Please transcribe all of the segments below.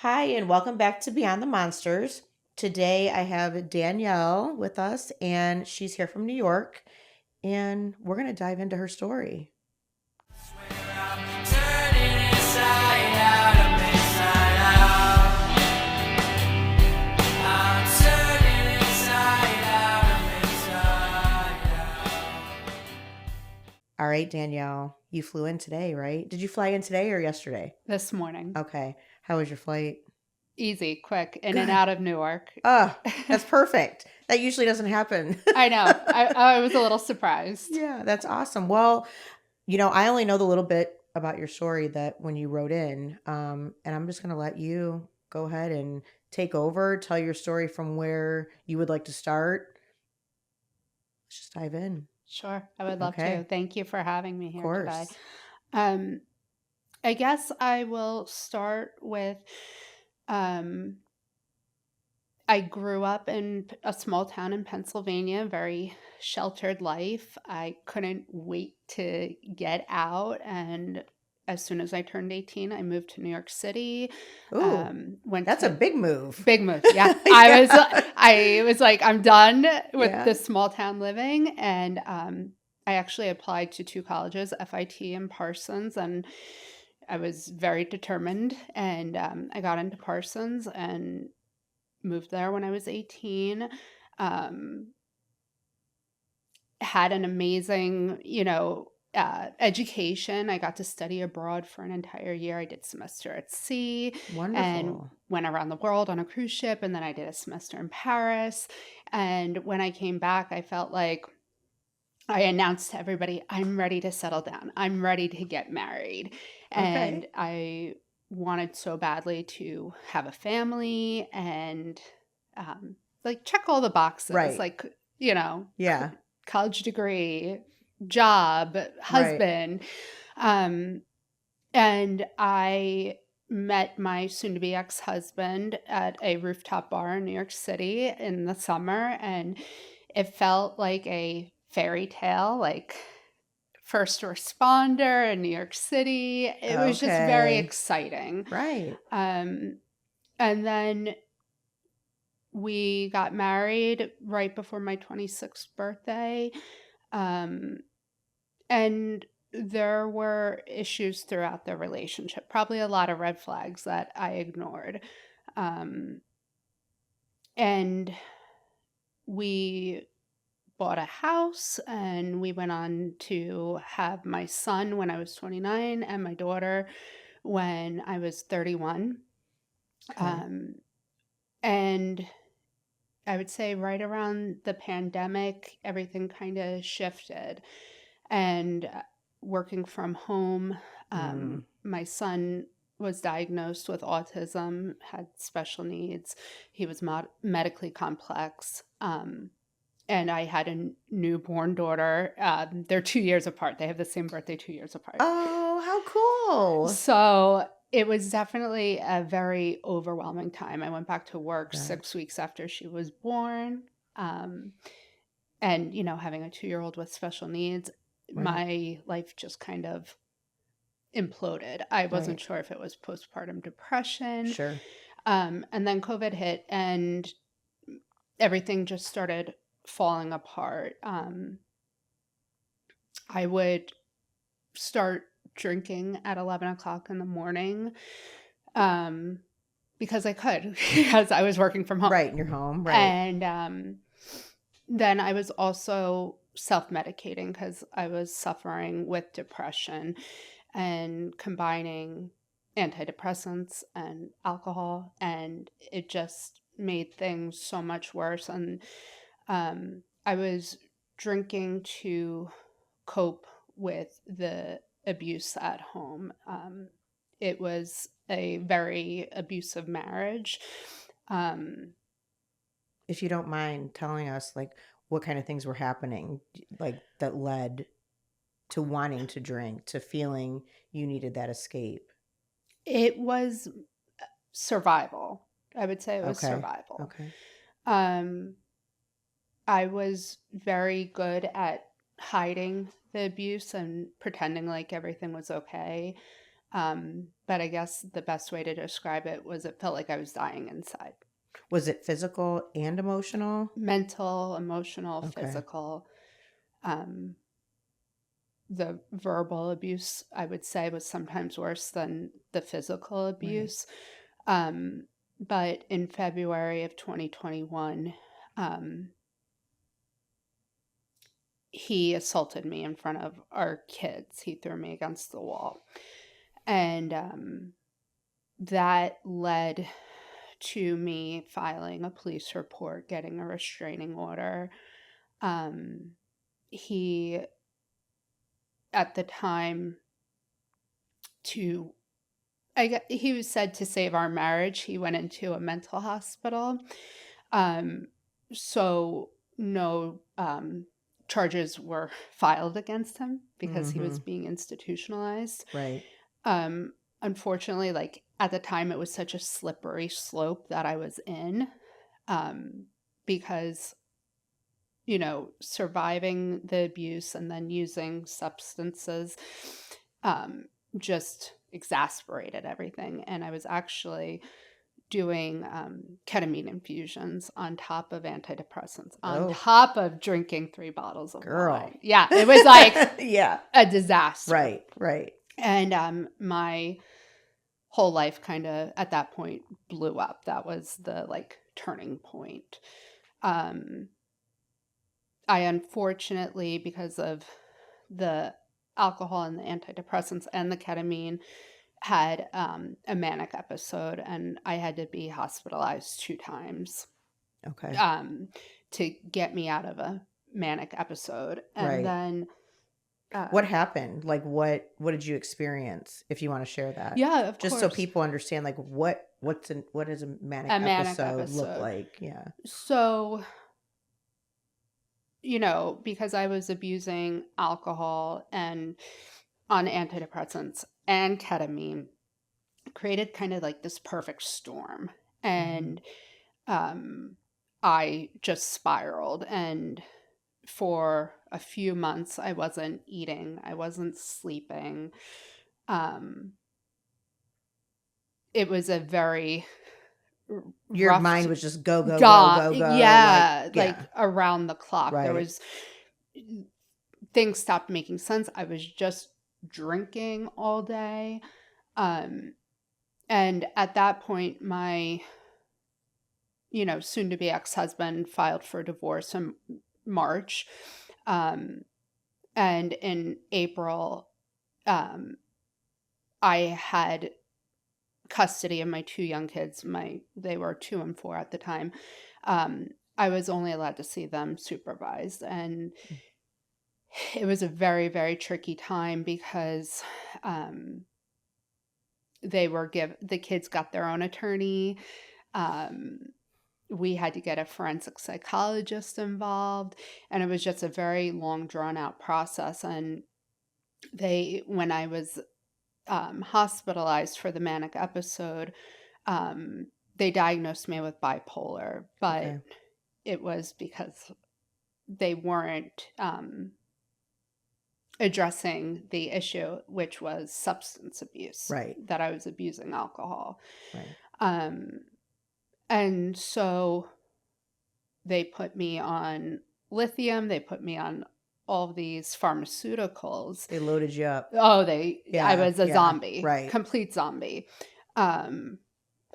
Hi, and welcome back to Beyond the Monsters. Today I have Danielle with us, and she's here from New York, and we're going to dive into her story. All right, Danielle, you flew in today, right? Did you fly in today or yesterday? This morning. Okay. How was your flight? Easy, quick, in and Good. out of Newark. Oh, that's perfect. That usually doesn't happen. I know. I was a little surprised. Yeah, that's awesome. Well, I only know the little bit about your story that when you wrote in, and I'm just going to let you go ahead and take over, tell your story from where you would like to start. Let's just dive in. Sure, I would love to. Okay, Thank you for having me of here today. course. Um, I guess I will start with um, I grew up in a small town in Pennsylvania, very sheltered life. I couldn't wait to get out. And as soon as I turned 18, I moved to New York City. Ooh, Went that's a to big move. Big move, yeah. Yeah. I was like, I'm done with Yeah. this small town living, and I actually applied to 2 colleges, FIT and Parsons, and I was very determined, and I got into Parsons and moved there when I was 18. Um, had an amazing, education. I got to study abroad for an entire year. I did semester at sea and Wonderful. went around the world on a cruise ship, and then I did a semester in Paris. And when I came back, I felt like I announced to everybody, I'm ready to settle down. I'm ready to get married. And Okay. I wanted so badly to have a family and like check all the boxes, Right. like, Yeah. college degree, job, Right. husband. Um, and I met my soon to be ex husband at a rooftop bar in New York City in the summer. And it felt like a fairy tale, like first responder in New York City. It was just very Okay. exciting. Right. Um, and then we got married right before my 26th birthday. Um, and there were issues throughout the relationship, probably a lot of red flags that I ignored. Um, and we bought a house and we went on to have my son when I was 29 and my daughter when I was 31. Okay. Um, and I would say right around the pandemic, everything kind of shifted. And working from home, Mm. my son was diagnosed with autism, had special needs. He was medically complex. And I had a newborn daughter. They're 2 years apart. They have the same birthday, 2 years apart. Oh, how cool. So it was definitely a very overwhelming time. I went back to work That. 6 weeks after she was born. Um, and, having a 2-year-old with special needs, Right. my life just kind of imploded. I wasn't Right. sure if it was postpartum depression. Sure. And then COVID hit and everything just started falling apart. I would start drinking at 11 o'clock in the morning um, because I could, because I was working from home. Right. In your home. Right. And then I was also self medicating because I was suffering with depression and combining antidepressants and alcohol. And it just made things so much worse. And I was drinking to cope with the abuse at home. It was a very abusive marriage. Um, If you don't mind telling us, like, what kind of things were happening, like, that led to wanting to drink, to feeling you needed that escape. it was survival. I would say it was Okay. survival. Okay. Um, I was very good at hiding the abuse and pretending like everything was okay. but I guess the best way to describe it was it felt like I was dying inside. Was it physical and emotional? Mental, emotional, Okay. physical. Um, the verbal abuse, I would say, was sometimes worse than the physical Right. abuse. Um, but in February of 2021, um, he assaulted me in front of our kids. He threw me against the wall. And that led to me filing a police report, getting a restraining order. Um, he, at the time, to he was said to save our marriage. He went into a mental hospital. Um, so no charges were filed against him because he was Mm-hmm. being institutionalized. Right. Um, Unfortunately, like at the time, it was such a slippery slope that I was in, because surviving the abuse and then using substances um, just exasperated everything. And I was actually doing ketamine infusions on top of antidepressants, on Oh, top of drinking 3 bottles of girl. wine. Yeah, it was like Yeah. a disaster. Right. Right. And my whole life kind of at that point blew up. That was the like turning point. Um, I unfortunately, because of the alcohol and the antidepressants and the ketamine, had a manic episode, and I had to be hospitalized 2 times Okay. um, to get me out of a manic episode. And Right. then, What um, happened? Like what did you experience if you want to share that? yeah, of Just so course, people understand like what does a manic a manic episode look episode. like? Yeah. So, because I was abusing alcohol and on antidepressants and ketamine, created kind of like this perfect storm. Mhm. And um, I just spiraled. And for a few months, I wasn't eating, I wasn't sleeping. Um, it was a very Your rough mind was just go go go Duh. go go like Yeah, yeah. like around the clock. There Right. was things stopped making sense. I was just drinking all day. Um, and at that point, my soon to be ex-husband filed for divorce in March. Um, and in April, um, I had custody of my 2 young kids. They were 2 and 4 at the time. Um, I was only allowed to see them supervised, and it was a very, very tricky time because um, the kids got their own attorney. Um, we had to get a forensic psychologist involved, and it was just a very long drawn out process. And when I was hospitalized for the manic episode, um, they diagnosed me with bipolar, but Okay. it was because they weren't addressing the issue, which was substance abuse, Right. that I was abusing alcohol. Right. Um, and so they put me on lithium, they put me on all these pharmaceuticals. They loaded you up. Oh, I Yeah. was a Yeah. zombie, Right. complete zombie. Um,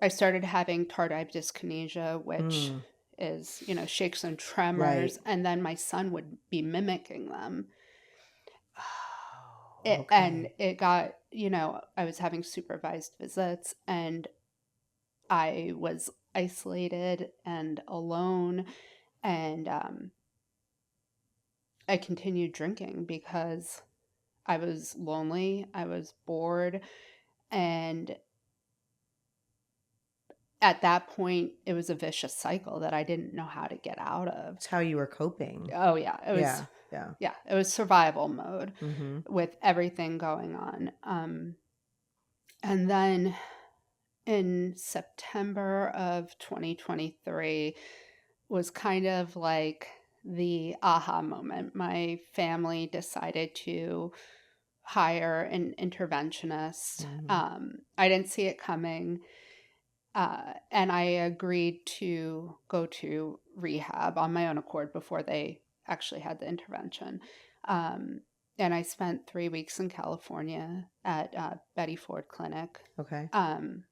I started having tardive dyskinesia, which Mm. is, shakes and Right. tremors, and then my son would be mimicking them. Oh, And okay. it got, I was having supervised visits, and I was isolated and alone. And I continued drinking because I was lonely, I was bored, and at that point, it was a vicious cycle that I didn't know how to get out of. It's how you were coping. Oh, yeah, Yeah. Yeah. it was survival mode Mhm. with everything going on. And then in September of 2023 was kind of like the aha moment. My family decided to hire an interventionist. Mhm. I didn't see it coming. And I agreed to go to rehab on my own accord before they actually had the intervention. Um, and I spent 3 weeks in California at Betty Ford Clinic. Okay. Um,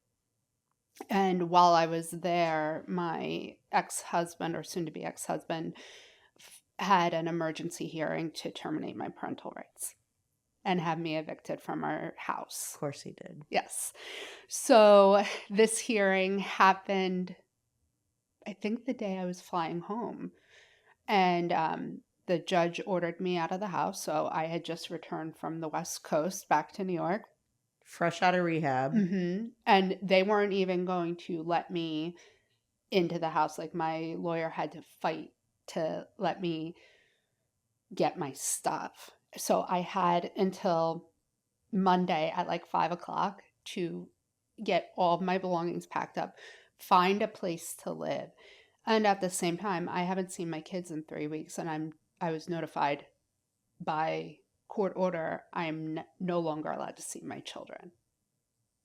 and while I was there, my ex-husband, or soon-to-be ex-husband, had an emergency hearing to terminate my parental rights and have me evicted from our Of house. course he did. Yes. So this hearing happened, I think, the day I was flying home. And the judge ordered me out of the house. So I had just returned from the West Coast back to New York. Fresh out of rehab. And they weren't even going to let me into the house. Like, my lawyer had to fight to let me get my stuff. So I had until Monday at like 5 o'clock to get all of my belongings packed up, find a place to live. And at the same time, I haven't seen my kids in 3 weeks, and I was notified by court order I'm no longer allowed to see my children.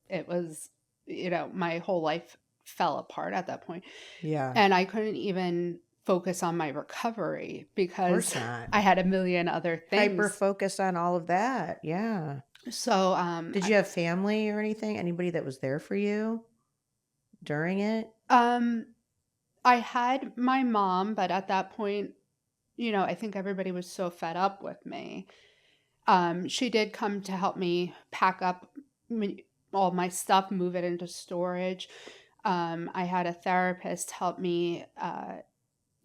It was, my whole life fell apart at that point. Yeah. And I couldn't even focus on my recovery Of course because not. I had a million other Hyper things. focused on all of that. Yeah. So, Did you have family or anything? Anybody that was there for you during it? I had my mom, but at that point, I think everybody was so fed up with me. She did come to help me pack up all my stuff, move it into storage. I had a therapist help me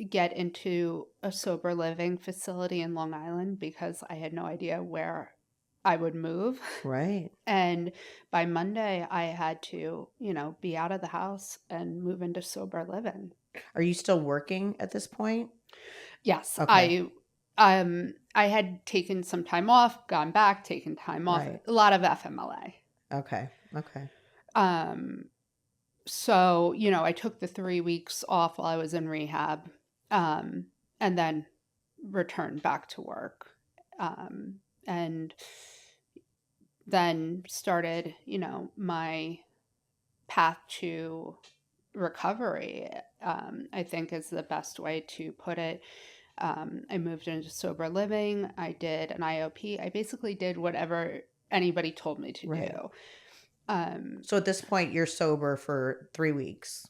get into a sober living facility in Long Island because I had no idea where I would move. Right. And by Monday, I had to, be out of the house and move into sober living. Are you still working at this point? Yes, Okay. I had taken some time off, gone back, taken time off, Right. a lot of FMLA. Okay. Okay. Um, so, I took the 3 weeks off while I was in rehab, and then returned back to work. And then started, my path to recovery, I think is the best way to put it. I moved into sober living. I did an IOP. I basically did whatever anybody told me to Right. do. Um, So at this point, you're sober for 3 weeks.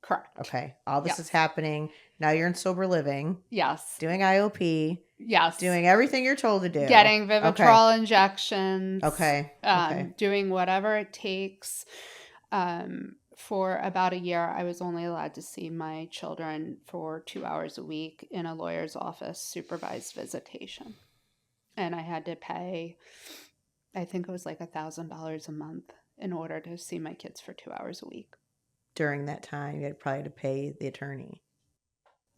correct. Okay. All this is Yes. happening. Now you're in sober living, Yes. doing IOP, Yes. doing everything you're told to do. Getting Okay. Vivitrol injections, Okay. Okay. doing whatever it takes. For about a year, I was only allowed to see my children for 2 hours a week in a lawyer's office, supervised visitation. And I had to pay, I think it was like $1,000 a month in order to see my kids for 2 hours a week. During that time, you had probably to pay the attorney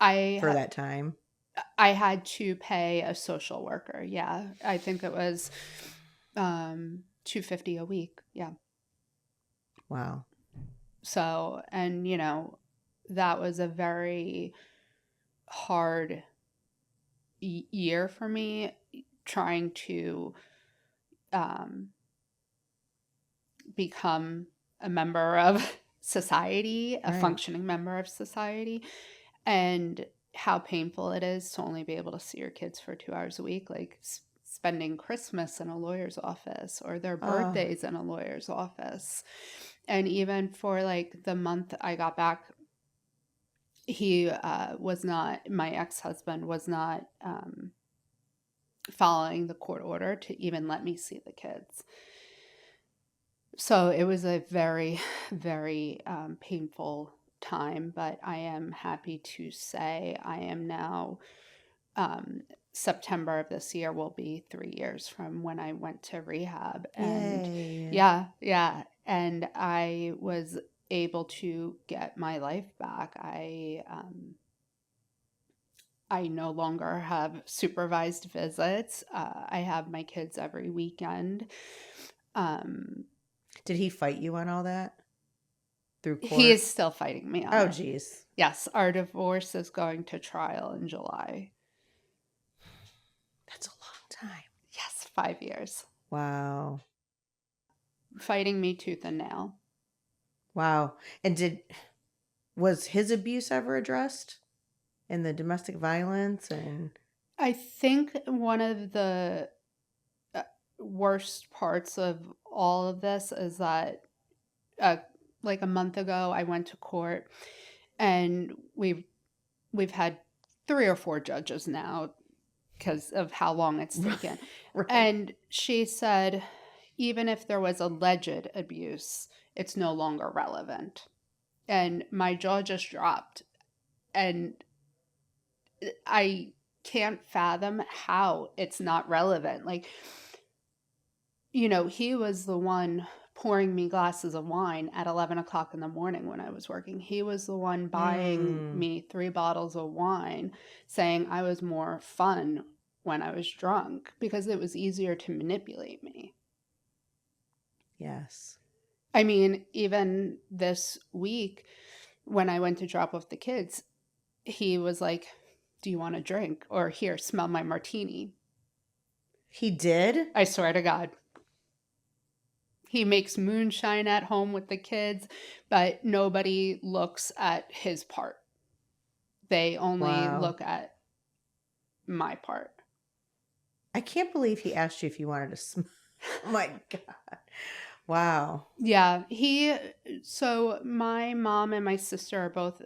I for that time. I had to pay a social worker. Yeah, I think it was $250 a week. Yeah. Wow. So, and that was a very hard year for me, trying to um, become a member of society, a Right. functioning member of society, and how painful it is to only be able to see your kids for 2 hours a week, like spending Christmas in a lawyer's office or their Oh, birthdays in a lawyer's office. And even for like the month I got back, he was not, my ex-husband was not following the court order to even let me see the kids. So it was a very, very painful time, but I am happy to say I am now, September of this year will be 3 years from when I went to rehab. And yay. yeah. And I was able to get my life back. I no longer have supervised visits. I have my kids every weekend. Um, Did he fight you on all that through he is court? still fighting me on Oh, it. geez. Yes, our divorce is going to trial in July. That's a long time. Yes, 5 years. Wow. fighting me tooth and nail. Wow. And was his abuse ever addressed in the domestic violence and I think one of the uh, worst parts of all of this is that uh, like a month ago I went to court, and we've had 3 or 4 judges now because of how long it's taken. right? And she said even if there was alleged abuse, it's no longer relevant. And my jaw just dropped, and I can't fathom how it's not relevant. Like, he was the one pouring me glasses of wine at 11 o'clock in the morning when I was working. He was the one buying Mm, me 3 bottles of wine, saying I was more fun when I was drunk because it was easier to manipulate me. yes. I mean, even this week when I went to drop off the kids, he was like, "Do you want a drink?" Or, "Here, smell my martini." He did? I swear to God. He makes moonshine at home with the kids, but nobody looks at his part. They only Wow. look at my part. I can't believe he asked you if you wanted to smoke. Oh my God. Wow. Yeah, so my mom and my sister are both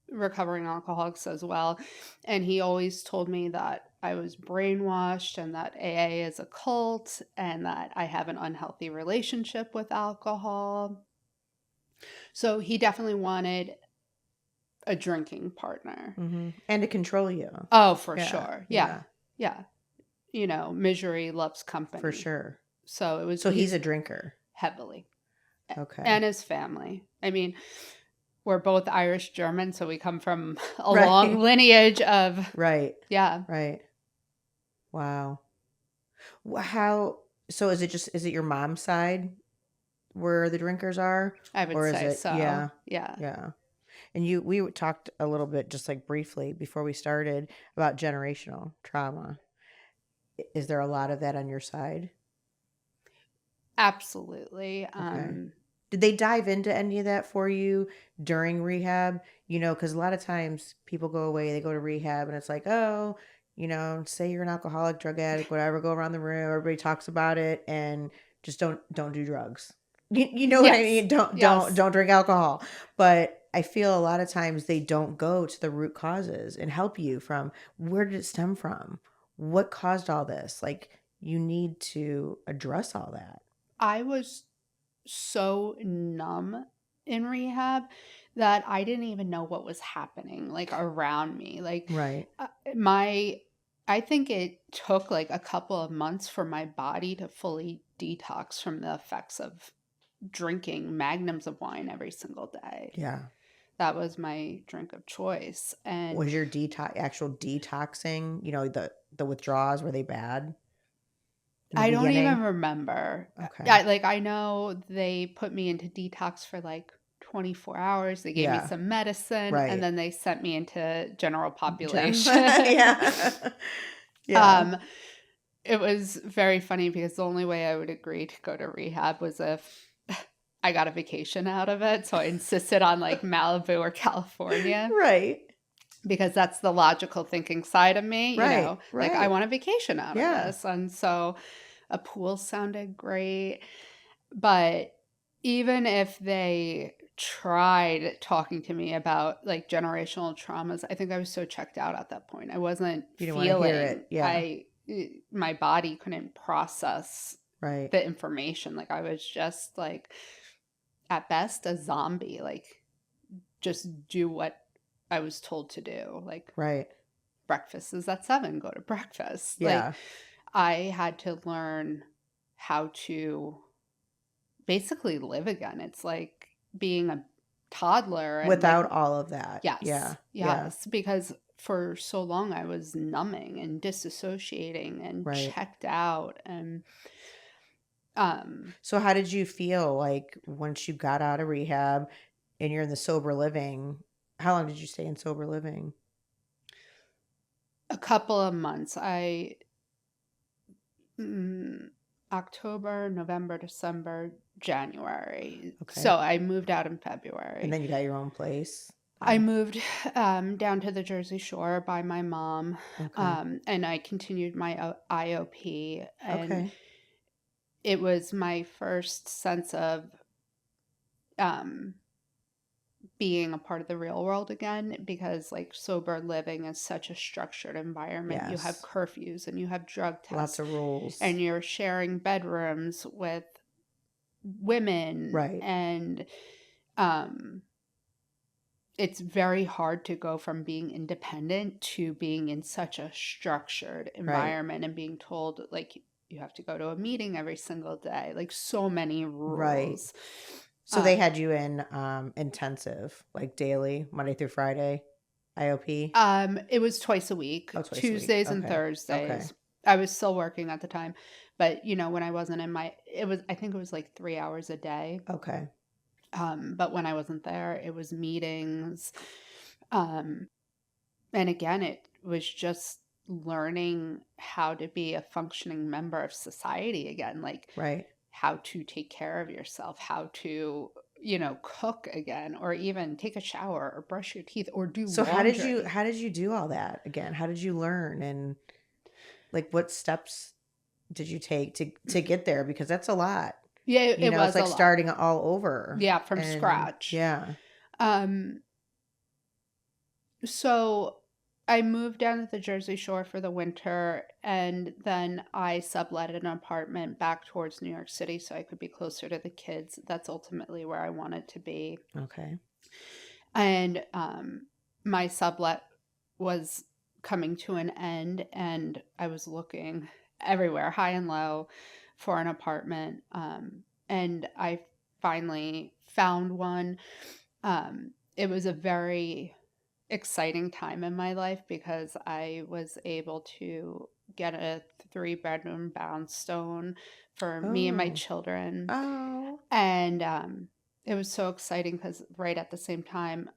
recovering alcoholics as well. And he always told me that I was brainwashed and that AA is a cult and that I have an unhealthy relationship with alcohol. So he definitely wanted a drinking partner. And to control you. Oh, for Yeah. sure. Yeah. Yeah. Yeah. Misery loves For company. sure. So So he's a he's drinker. heavily. Okay. And his family. I mean, we're both Irish German, so we come from a long Right. lineage of, Right. yeah, Right. Wow. How, so is it your mom's side where the drinkers are? I would Or is say it, so. yeah. Yeah. Yeah. And we talked a little bit, just like briefly before we started, about generational trauma. Is there a lot of that on your side? Absolutely. Okay. Did they dive into any of that for you during rehab? Because a lot of times people go away, they go to rehab, and it's like, oh, say you're an alcoholic, drug addict, whatever, go around the room, everybody talks about it, and just don't do drugs. You know what I Yes. mean? Yes. Don't drink alcohol. But I feel a lot of times they don't go to the root causes and help you from where did it stem from? What caused all this? Like you need to address all that. I was so numb in rehab that I didn't even know what was happening like around me. Like Right. my I think it took like a couple of months for my body to fully detox from the effects of drinking magnums of wine every single day. Yeah. That was my drink of choice. And Was your actual detoxing, the withdrawals, were they bad in the I don't even beginning? remember. Okay. I know they put me into detox for like 24 hours. They gave me Yeah. some medicine and Right. then they sent me into general Jen. population. Yeah. Yeah. um, it was very funny because the only way I would agree to go to rehab was if I got a vacation out of it. So I insisted on like Malibu or California Right. because that's the logical thinking side of me, Right. like I Right. want a vacation out of Yeah. this. And so a pool sounded great. But even if they tried talking to me about like generational traumas, I think I was so checked out at that point. I wasn't You didn't want to hear feeling, it. Yeah. my body couldn't process Right. the information. Like I was just like, at best, a zombie, like just do what I was told to do. Like Right. breakfast is at 7, go to breakfast. Like Yeah. I had to learn how to basically live again. It's like being a toddler and like, Without all of that. yes, Yeah. Yeah. yes, because for so long I was numbing and disassociating and Right. checked out. And um So how did you feel like once you got out of rehab and you're in the sober living? How long did you stay in sober living? a couple of months. Mm, October, November, December, January. So Okay. I moved out in And February. then you got your own place. I Yeah. moved down to the Jersey Shore by my mom, Okay. and I continued my IOP, and Okay. it was my first sense of um, being a part of the real world again, because like sober living is such a structured environment. You have Yes. curfews and you have drug Lots tests, of rules. and you're sharing bedrooms with women, Right. and um it's very hard to go from being independent to being in such a structured Right. environment and being told like you have to go to a meeting every single day, like so many Right. rules. So they um had you in intensive, like daily, Monday through Friday, IOP? it was twice a week, Oh, twice a week. Tuesdays and Okay. Okay. Thursdays. I was still working at the time, but when I wasn't in my, I think it was like 3 hours a day. Okay. But when I wasn't there, it was meetings. Um, and again, it was just learning how to be a functioning member of society again, like Right. how to take care of yourself, how to, cook again, or even take a shower or brush your teeth or do So laundry. how did you do all that again? How did you learn, and like what steps did you take to get there, because that's a lot. Yeah, it It's was a like lot. starting all over. Yeah, from And scratch. yeah. Um, So I moved down to the Jersey Shore for the winter, and then I sublet an apartment back towards New York City so I could be closer to the kids. That's ultimately where I wanted to be. Okay. And my sublet was coming to an end, and I was looking everywhere, high and low, for an apartment. And I finally found one. It was a very exciting time in my life because I was able to get a 3-bedroom brownstone for me and my Oh. children. Oh. And it was so exciting because right at the same time,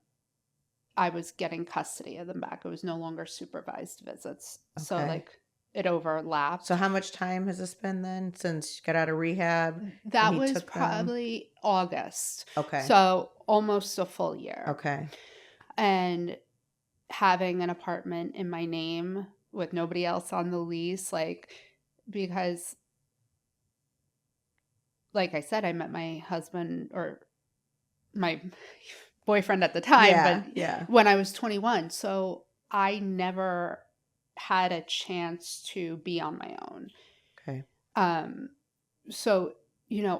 I was getting custody of them back. It was no longer supervised visits. So, Okay. like, it So overlapped. how much time has this been then since you got out of rehab and That he was took them? probably August. Okay. So, almost a full year. Okay. And having an apartment in my name with nobody else on the lease, like, because like I said, I met my husband, or my boyfriend at the time, but Yeah. Yeah. when I was 21, so I never had a chance to be on my own. Okay. um so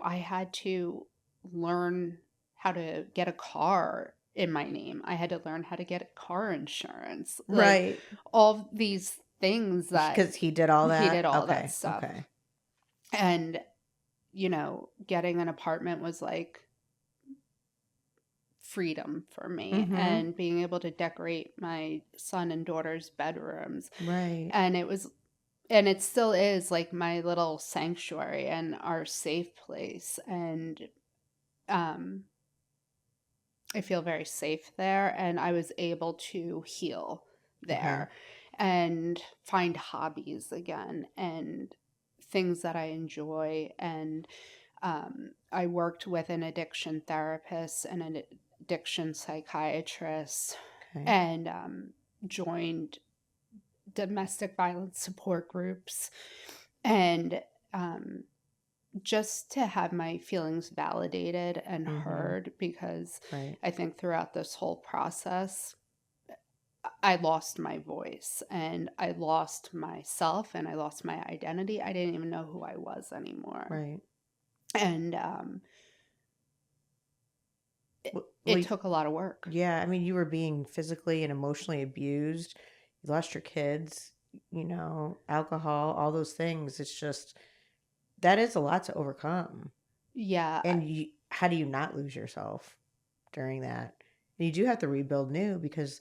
I had to learn how to get a car in my name. I had to learn how to get car insurance, like Right. all these things that Because he did all he did that? all that Okay. stuff. Okay. And getting an apartment was like freedom for me, Mm-hmm. and being able to decorate my son and daughter's bedrooms. Right. And it still is like my little sanctuary and our safe place. And um I feel very safe there, and I was able to heal Okay. there and find hobbies again and things that I enjoy. And I worked with an addiction therapist and an addiction psychiatrist, Okay. and joined domestic violence support groups, and um, just to have my feelings validated and Mm-hmm. heard, because Right. I think throughout this whole process, I lost my voice and I lost myself and I lost my identity. I didn't even know who I was anymore. Right. And Well, it took a lot of work. yeah, I mean, you were being physically and emotionally abused. You lost your kids, alcohol, all those things. It's just that is a lot to overcome. Yeah. And how do you not lose yourself during that? And you do have to rebuild new because,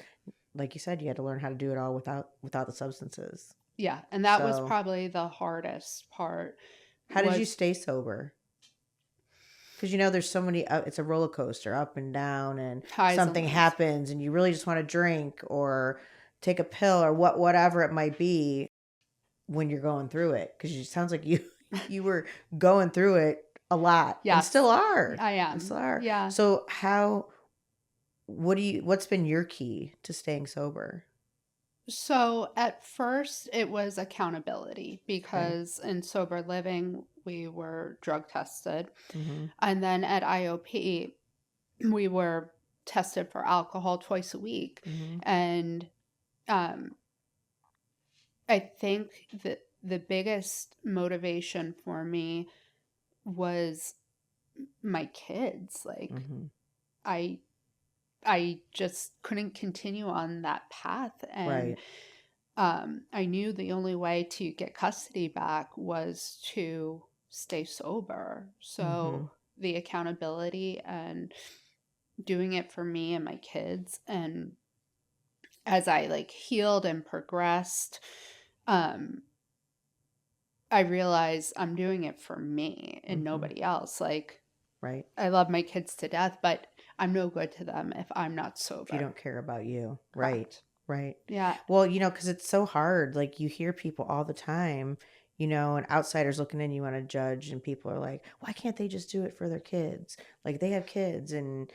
like you said, you had to learn how to do it all without the substances. Yeah. And that was So, probably the hardest part, how did you was stay sober? Because there's so many. It's a roller coaster, up and down, and highs and something lows. happens, and you really just want to drink or take a pill or whatever it might be when you're going through it. Because it sounds like you you were going through it a lot and still Yes, are. I And am. still are. Yeah. So what's been your key to staying sober? So at first, it was accountability Okay. because in sober living, we were drug tested. Mhm. And then at IOP, we were tested for alcohol twice a week. Mhm. And um, I think that the biggest motivation for me was my kids. Like, Mhm. I I just couldn't continue on that path. And Right. I knew the only way to get custody back was to stay sober. Mhm. So the accountability and doing it for me and my kids. And as I like healed and progressed, um, I realized I'm doing it for me and Mhm. nobody else. Like, Right. I love my kids to death, but I'm no good to them if I'm not If you sober. don't care about you. Right. Correct. Right. Yeah. Well, because it's so hard. Like you hear people all the time, and outsiders looking in you on a judge, and people are like, why can't they just do it for their kids? Like they have kids, and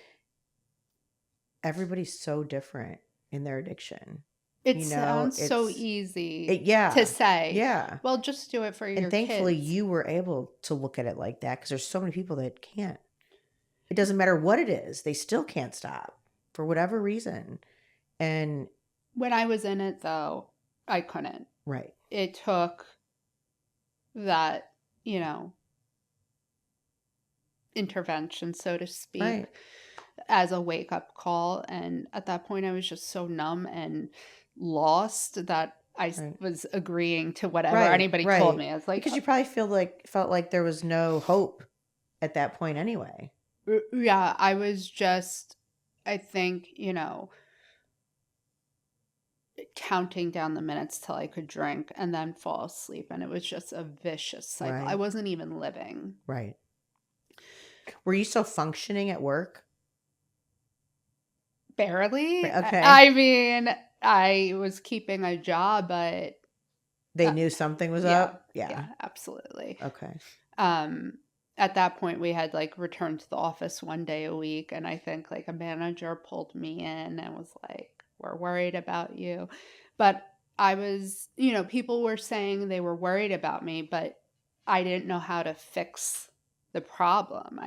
everybody's so different in their addiction. It sounds so It's easy it to yeah. say, Yeah. well, just do it for And your thankfully kids. you were able to look at it like that because there's so many people that can't. It doesn't matter what it is, they still can't stop for whatever reason. And When I was in it, though, I couldn't. right. It took that, you know, intervention, so to speak, Right. as a wake up call. And at that point, I was just so numb and lost that Right. was agreeing to whatever Right, anybody told right. me. I was like, Because you probably felt like there was no hope at that point anyway. Yeah, I was just, I think, counting down the minutes till I could drink and then fall asleep. And it was just a vicious cycle. I Right, wasn't even living. right. Were you still functioning at work? Barely. Right, okay. I mean, I was keeping a job, but They uh, knew something was yeah, up? Yeah. yeah, absolutely. Okay. Um, at that point, we had like returned to the office one day a week, and I think like a manager pulled me in and was like, "We're worried about you," but I was, people were saying they were worried about me, but I didn't know how to fix the problem.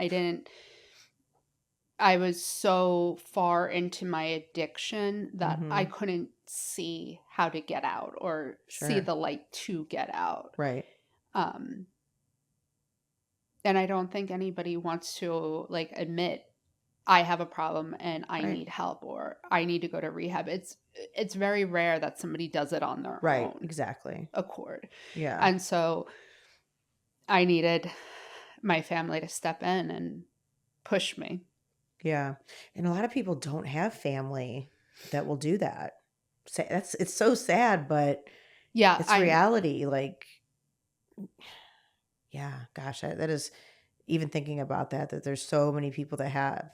I was so far into my addiction that I Mhm. couldn't see how to get out or see Sure. the light to get out. Right. Um, and I don't think anybody wants to like admit I have a problem and I Right. need help or I need to go to rehab. It's very rare that somebody does it on their Right. own Exactly. accord. Yeah. And so I needed my family to step in and push me. Yeah. And a lot of people don't have family that will do that. It's so sad, but Yeah, it's reality. Like, yeah, gosh, that is even thinking about that there's so many people that have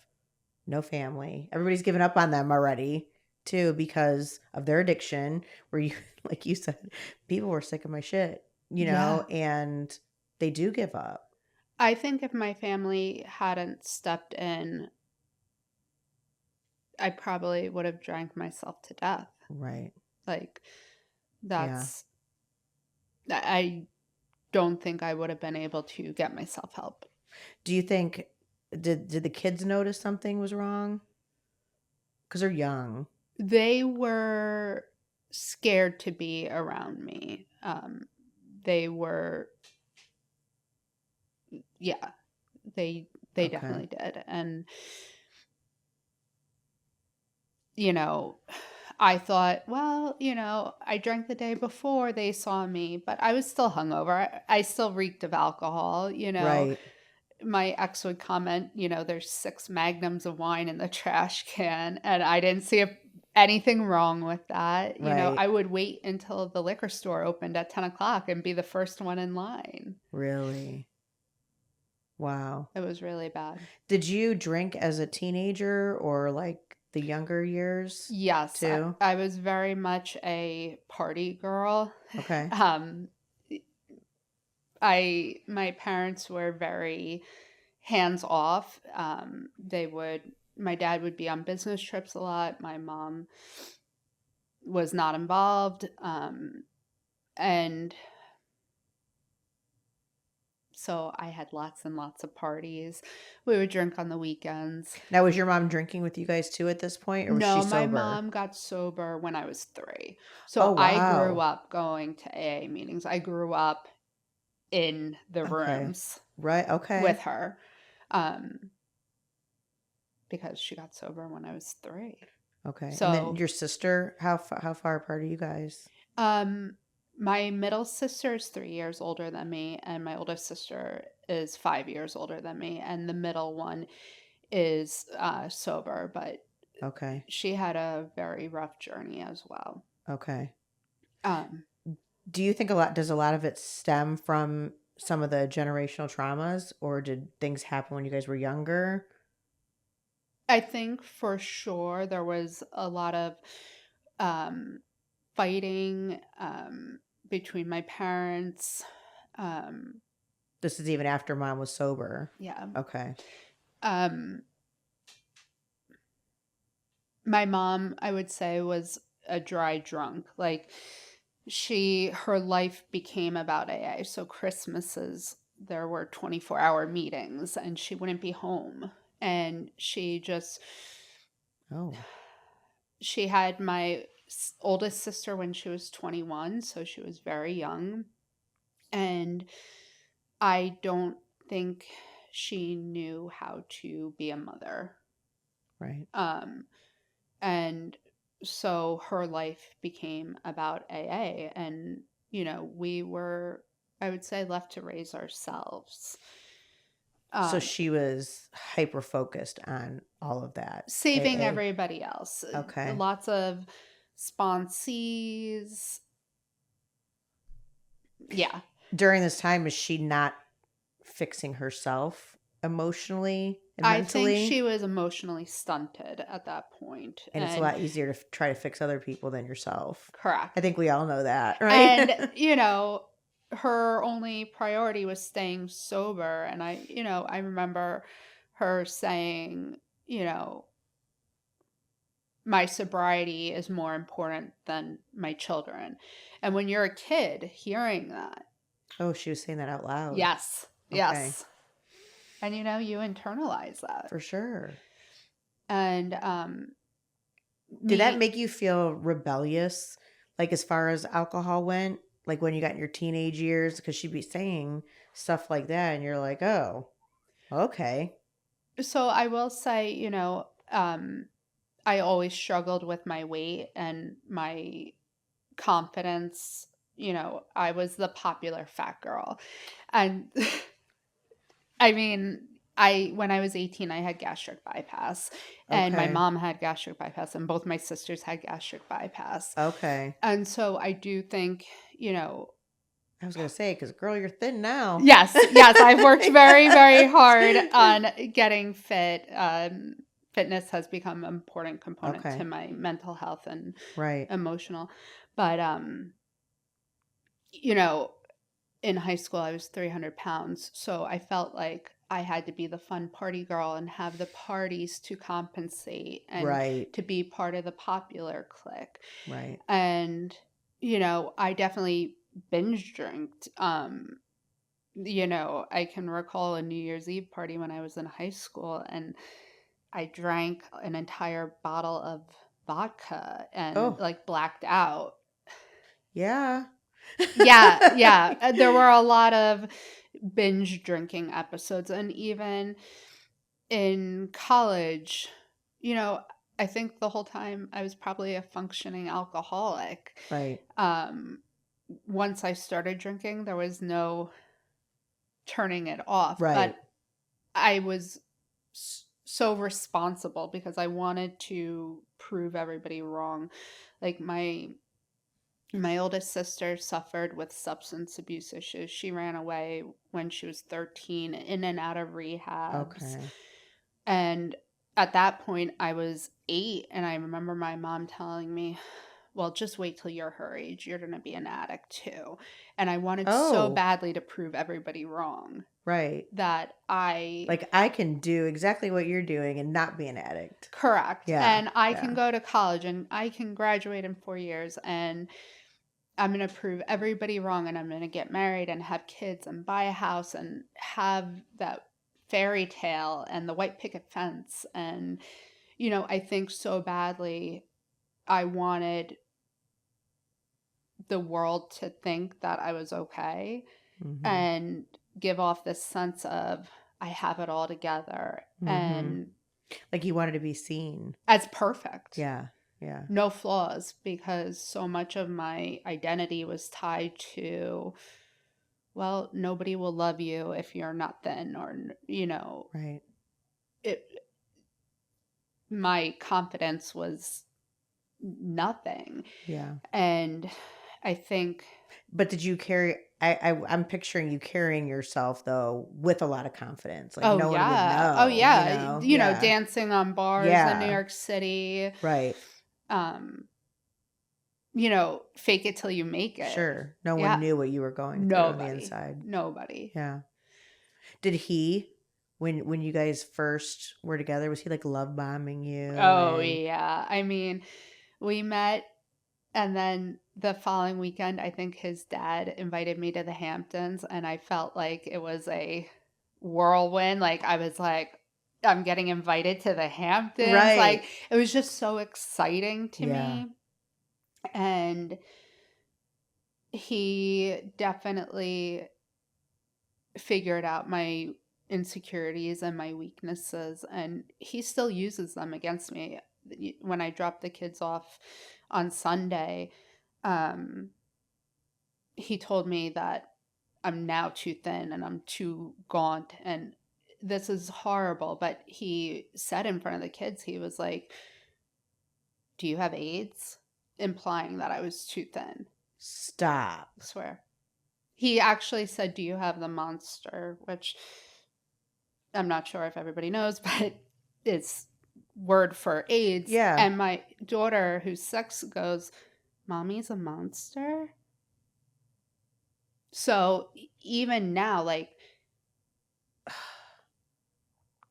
no family. Everybody's given up on them already, too, because of their addiction. Where you, like you said, people were sick of my shit, yeah. and they do give up. I think if my family hadn't stepped in, I probably would have drank myself to death. Right. Like Yeah. that's I don't think I would have been able to get myself help. Do you think did the kids notice something was wrong? Because they're young. They were scared to be around me. They were, yeah, they Okay. definitely did. And you know, I thought, well, I drank the day before they saw me, but I was still hungover. I still reeked of alcohol. Right. My ex would comment, there's 6 magnums of wine in the trash can, and I didn't see anything wrong with that. Right. I would wait until the liquor store opened at 10 o'clock and be the first one in line. Really. Wow. It was really bad. Did you drink as a teenager or like the younger years Yes, too? I was very much a party girl. Okay. Um, My parents were very hands off. My dad would be on business trips a lot. My mom was not involved. And so I had lots and lots of parties. We would drink on the weekends. Now, was your mom drinking with you guys too at this point, or was she No, my sober? mom got sober when I was 3. Oh, So I grew wow. up going to AA meetings. I grew up in the Okay. rooms Right. with Okay. her, um, because she got sober when I was 3. Okay. And then So, your sister, how far apart are you guys? um, my middle sister is 3 years older than me, and my oldest sister is 5 years older than me, and the middle one is sober, but Okay. she had a very rough journey as well. Okay. Um, Do you think does a lot of it stem from some of the generational traumas, or did things happen when you guys were younger? I think for sure there was a lot of um, fighting between my parents. Um, This is even after mom was sober. yeah. Okay. Um, my mom, I would say, was a dry drunk. Like her life became about AA. So Christmases, there were 24-hour meetings and she wouldn't be home. And Oh, she had my oldest sister when she was 21. So she was very young. And I don't think she knew how to be a mother. right. Um, and so her life became about AA. And, we were, I would say, left to raise ourselves. So Um, she was hyper focused on all of that. Saving AA. everybody else. Okay. Lots of sponsees. Yeah. During this time, is she not fixing herself emotionally and I think she mentally? was emotionally stunted at that point. And it's a And lot easier to try to fix other people than yourself. I correct. think we all know that, right? And, her only priority was staying sober. And I remember her saying, you know, my sobriety is more important than my children. And when you're a kid hearing that, Oh, she was saying that out loud. yes, Okay. yes. And you internalize that. For sure. And Did that me make you feel rebellious, like as far as alcohol went? Like when you got in your teenage years? Because she'd be saying stuff like that, and you're like, oh, okay. So I will say, I always struggled with my weight and my confidence. I was the popular fat girl. And I mean, I when I was 18, I had gastric bypass, and my Okay. mom had gastric bypass, and both my sisters had gastric bypass. Okay. And so I do think, I was going to say, because girl, you're thin now. yes, yes, I've worked very, very hard on getting fit. Fitness has become an important component to Okay. my mental health and Right. emotional. But you know, in high school I was 300 pounds, so I felt like I had to be the fun party girl and have the parties to compensate and Right. to be part of the popular clique. Right. And I definitely binge drinked. I can recall a New Year's Eve party when I was in high school, and I drank an entire bottle of vodka and Oh, like blacked out. yeah. Yeah, yeah. There were a lot of binge drinking episodes. And even in college, you know, I think the whole time I was probably a functioning alcoholic. Right. Um, Once I started drinking, there was no turning it off. But Right. I was so responsible because I wanted to prove everybody wrong. Like my oldest sister suffered with substance abuse issues. She ran away when she was 13, in and out of rehabs. Okay. And at that point, I was 8. And I remember my mom telling me, well, just wait till you're her age. You're going to be an addict too. And I wanted so Oh, badly to prove everybody wrong right. that I, Like, I can do exactly what you're doing and not be an addict. correct. Yeah, And I can yeah. go to college and I can graduate in 4 years and I'm going to prove everybody wrong and I'm going to get married and have kids and buy a house and have that fairy tale and the white picket fence. And, I think so badly I wanted the world to think that I was okay Mhm. and give off this sense of I have it all together Mhm. and Like, you wanted to be seen. as perfect, Yeah, yeah. no flaws, because so much of my identity was tied to, well, nobody will love you if you're not thin, or, Right. it, my confidence was nothing. Yeah. And I think, But did you carry I'm picturing you carrying yourself, though, with a lot of confidence. Like, oh no one would yeah, oh know, you yeah, know? Yeah. dancing on bars in New Yeah. York City, Right. um, fake it till you make it. Sure. No one Yeah, knew what you were going through on the nobody, inside. nobody. Yeah. Did he when you guys first were together, was he, like, love bombing you Oh and yeah, I mean, we met. And then the following weekend, I think his dad invited me to the Hamptons, and I felt like it was a whirlwind. Like, I was like, I'm getting invited to the Hamptons. Right. Like, it was just so exciting to Yeah. me. And he definitely figured out my insecurities and my weaknesses, and he still uses them against me. When I drop the kids off on Sunday, um, he told me that I'm now too thin and I'm too gaunt and this is horrible. But he said in front of the kids, he was like, do you have AIDS? Implying that I was too thin. Stop. I swear. He actually said, do you have the monster? Which I'm not sure if everybody knows, but it's word for AIDS. Yeah. And my daughter, who's 6, goes, Mommy's a monster? So even now, like,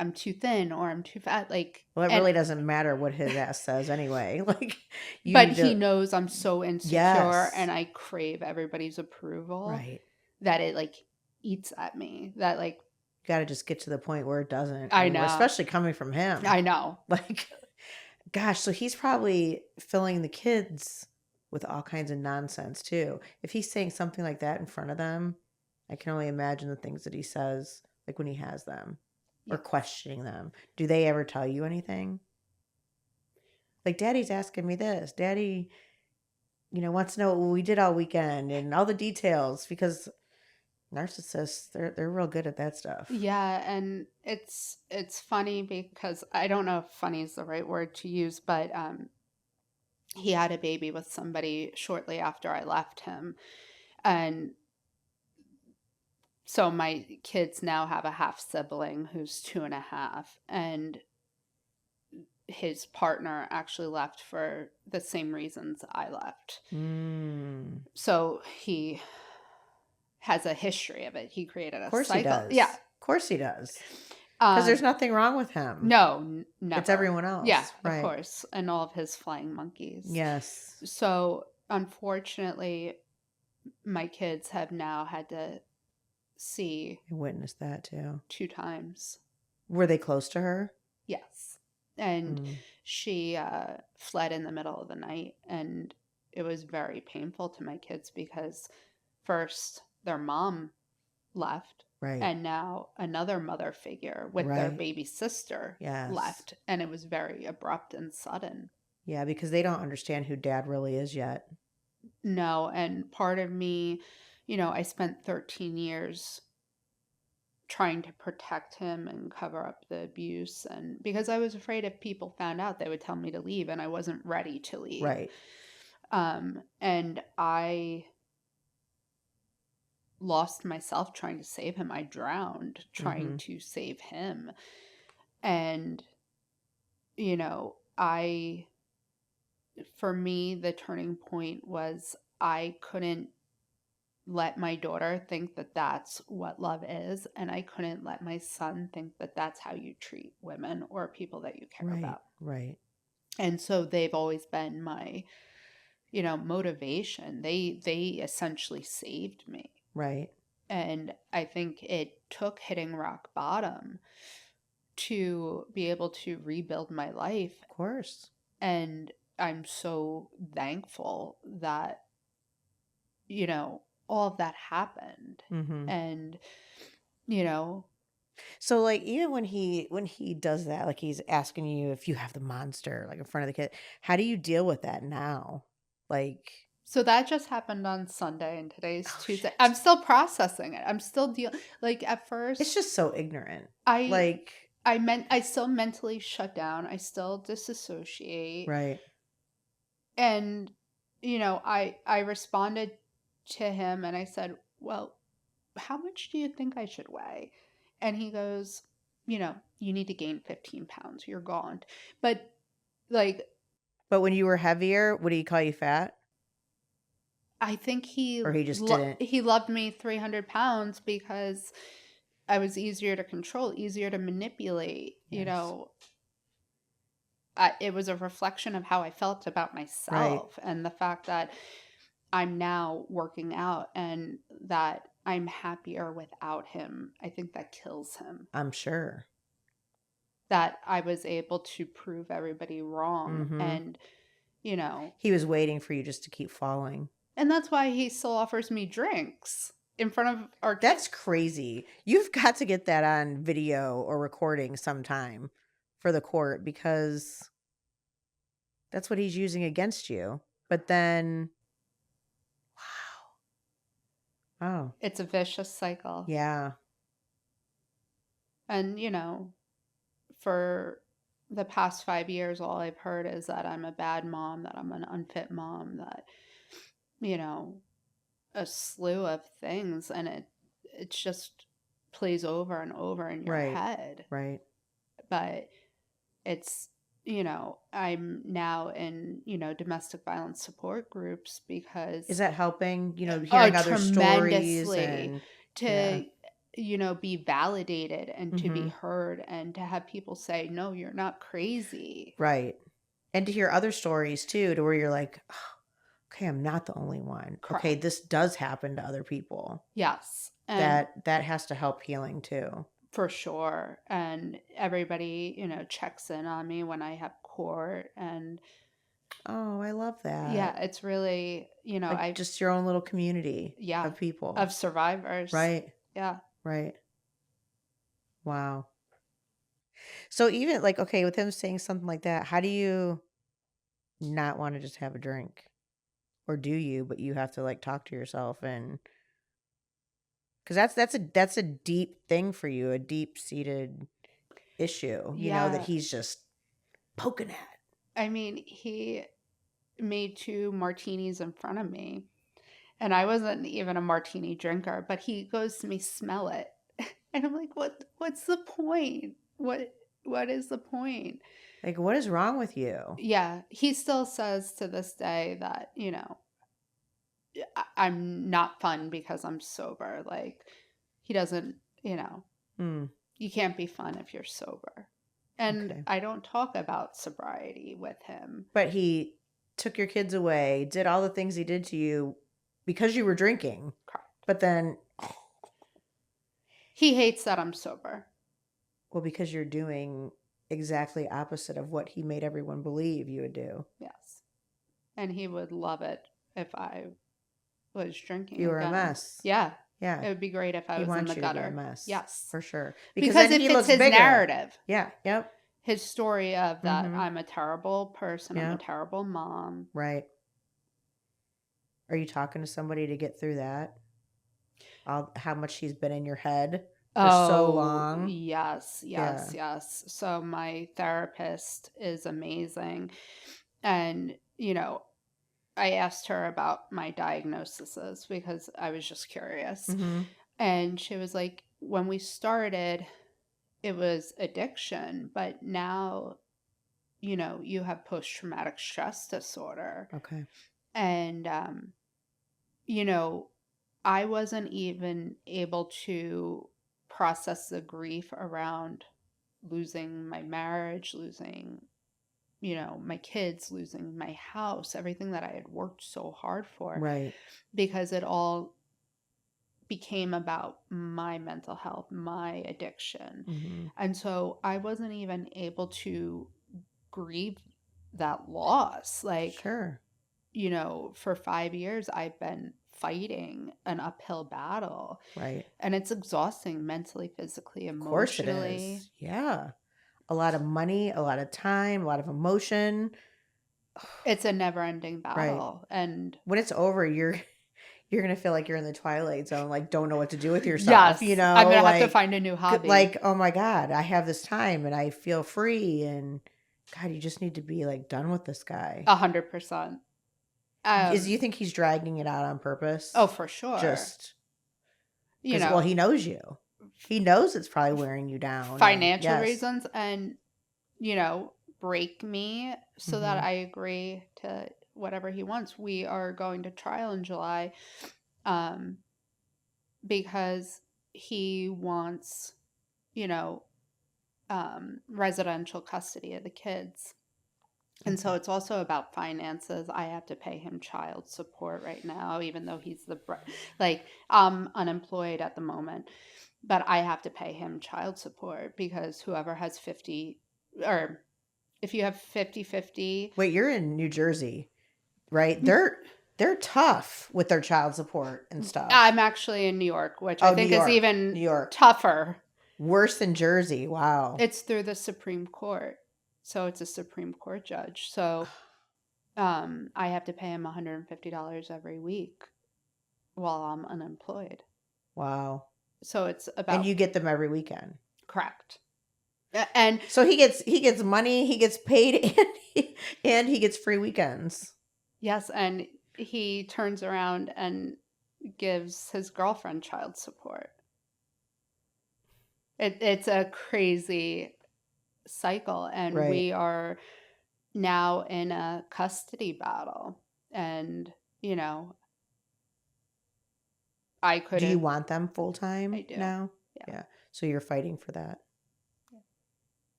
I'm too thin or I'm too fat, like, Well, it and really doesn't matter what his ass says anyway. Like, you but need he to knows I'm so insecure Yes. and I crave everybody's approval Right. that it like eats at me. That like Gotta just get to the point where it doesn't I anymore, know. especially coming from him. I know. Like, gosh, so he's probably filling the kids with all kinds of nonsense too. If he's saying something like that in front of them, I can only imagine the things that he says, like when he has them or Yeah. questioning them. Do they ever tell you anything? Like, Daddy's asking me this. Daddy, wants to know what we did all weekend and all the details because narcissists, they're real good at that stuff. Yeah, and it's funny because I don't know if funny is the right word to use, but he had a baby with somebody shortly after I left him. And so my kids now have a half sibling who's 2.5, and his partner actually left for the same reasons I left. Mm. So he has a history of it. He created Of a course he cycle. does. Yeah. Of course he does. Because there's Um, nothing wrong with him. no, It's never. everyone Yeah, else. of Right. course. And all of his flying monkeys. Yes. So unfortunately, my kids have now had to see I witnessed that too. 2 times. Were they close to her? Yes. And Mm. she fled in the middle of the night. And it was very painful to my kids because first their mom left. Right. And now another mother figure with their Right. baby sister Yes. left. And it was very abrupt and sudden. Yeah, because they don't understand who Dad really is yet. No. And part of me, I spent 13 years trying to protect him and cover up the abuse, and because I was afraid if people found out they would tell me to leave and I wasn't ready to leave. Right. And I lost myself trying to save him. I drowned trying to save him. And I for me, the turning point was I couldn't let my daughter think that that's what love is, and I couldn't let my son think that that's how you treat women or people that you care Right. about. Right. And so they've always been my, motivation. They essentially saved me. Right. And I think it took hitting rock bottom to be able to rebuild my life. Of course. And I'm so thankful that, all of that happened. Mhm. And, you know, So like even when he does that, like he's asking you if you have the monster like in front of the kid, how do you deal with that now? Like, so that just happened on Sunday and today's oh Tuesday. I'm shit. still processing it. I'm still like at It's first just so ignorant. I Like, I still mentally shut down. I still disassociate. right. And I responded to him and I said, "Well, how much do you think I should weigh?" And he goes, "You need to gain 15 pounds. You're gone." But like But when you were heavier, would he call you fat? I think Or he just didn't? he loved me 300 pounds because I was easier to control, easier to manipulate. Yes. It was a reflection of how I felt about Right. myself and the fact that I'm now working out and that I'm happier without him. I think that kills him. I'm sure. That I was able to prove everybody wrong Mhm. and, He was waiting for you just to keep falling. and that's why he still offers me drinks in front of our kids. That's crazy. You've got to get that on video or recording sometime for the court because that's what he's using against you. But then, wow. Oh, It's a vicious cycle. yeah. And, for the past 5 years, all I've heard is that I'm a bad mom, that I'm an unfit mom, that, you know, a slew of things. And it just plays over and over in your Right. head. Right. But it's, I'm now in, domestic violence support groups Is because that helping, hearing other stories tremendously and yeah. to be validated and to be Mhm. heard and to have people say no, you're not crazy. Right. And to hear other stories too, to where you're like, "Oh, okay, I'm not the only one. Okay, Correct. this does happen to other people." Yes, and That has to help healing too. for sure. And everybody checks in on me when I have court. And Oh, I love that. yeah, it's really Like I just your own little community yeah, of people. of survivors. Right. Yeah. Right. Wow. So even like, okay, with him saying something like that, how do you not want to just have a drink? Or do you, but you have to like talk to yourself and because that's a deep thing for you, a deep seated issue, that Yeah, he's just poking at. I mean, he made 2 martinis in front of me, and I wasn't even a martini drinker, but he goes to me, "Smell it." And I'm like, what's the point? What is the point?" Like, what is wrong with you? Yeah, he still says to this day that, I'm not fun because I'm sober. Like, he doesn't, Hmm. you can't be fun if you're sober. And Okay. I don't talk about sobriety with him. But he took your kids away, did all the things he did to you because you were drinking. Correct. But then, He hates that I'm sober. well, because you're doing exactly opposite of what he made everyone believe you would do. Yes. And he would love it if I was If drinking you were a again. mess. Yeah. Yeah. It would be great if I He was in the wants you to be a gutter. mess. Yes. For sure. Because Because then it he fits looks his bigger. narrative. Yeah. Yep. His story of that Mm-hmm. I'm a terrible person, I'm a Yep. terrible mom. Right. Are you talking to somebody to get through that? How much he's been in your head for so Oh, long? yes, yes, Yeah. yes. So my therapist is amazing. And, I asked her about my diagnoses because I was just curious. Mm-hmm. And she was like, when we started, it was addiction, but now you have post-traumatic stress disorder. Okay. And, you know, I wasn't even able to process the grief around losing my marriage, losing, my kids, losing my house, everything that I had worked so hard for, Right. because it all became about my mental health, my addiction. Hmm. And so I wasn't even able to grieve that loss. Like, Sure. for 5 years, I've been fighting an uphill battle, Right. and it's exhausting mentally, physically, Of course it emotionally. is. Yeah. A lot of money, a lot of time, a lot of emotion. It's a never ending Right. battle. And When it's over, you're gonna feel like you're in the twilight zone, like don't know what to do with yourself, yes, I'm going to have to like find a new hobby. like, oh my God, I have this time and I feel free, and God, you just need to be like done with this guy. 100%. You think he's dragging it out on Oh, purpose? for sure. Just You because, well, know, he knows you. He knows it's probably wearing you down, and financial yes. reasons, and, break me so that Hmm. I agree to whatever he wants. We are going to trial in July, um, because he wants, you know, residential custody of the kids. And so Okay. it's also about finances. I have to pay him child support right now, even though like, I'm unemployed at the moment, but I have to pay him child support because whoever has 50, or if you have 50-50. Wait, you're in New Jersey, right? They're tough with their child support and stuff. I'm actually in New York, which I Oh, New think is York, even New York, tougher. worse than Jersey. Wow. It's through the Supreme Court. So it's a Supreme Court judge. So I have to pay him $150 every week while I'm unemployed. Wow. So it's And about you get them every weekend. correct. And So he gets money, he gets paid, and he gets free weekends. yes, and he turns around and gives his girlfriend child support. It's a crazy cycle, and Right. we are now in a custody battle. And, I Do you couldn't, want them full I time do. now? Yeah. Yeah. So you're fighting for that.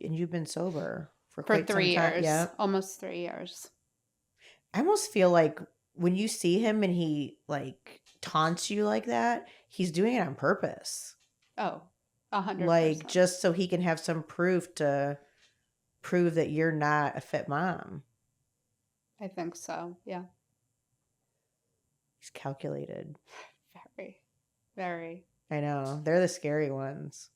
And you've been sober for For quite some three time. years, Yeah. almost 3 years. I almost feel like when you see him and he like taunts you like that, he's doing it on purpose. Oh, Like 100%. just so he can have some proof to prove that you're not a fit mom. I think so. Yeah. He's calculated. Very, very. I know. They're the scary ones.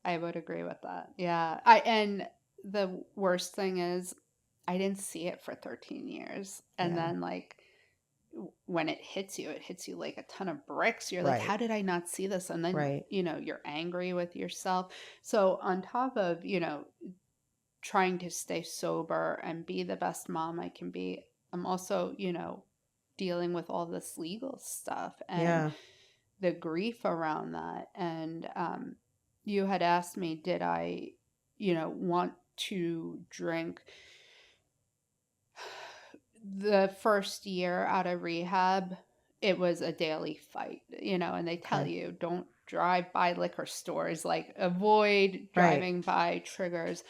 I would agree with that. Yeah. And the worst thing is I didn't see it for 13 years. And Yeah. then, like, when it hits you like a ton of bricks. You're like, Right. how did I not see this? And then, Right. you're angry with yourself. So on top of, trying to stay sober and be the best mom I can be, I'm also, dealing with all this legal stuff and Yeah. the grief around that. And you had asked me, did I, want to drink? The first year out of rehab, it was a daily fight, and they tell Okay. you don't drive by liquor stores, like avoid Right. driving by triggers.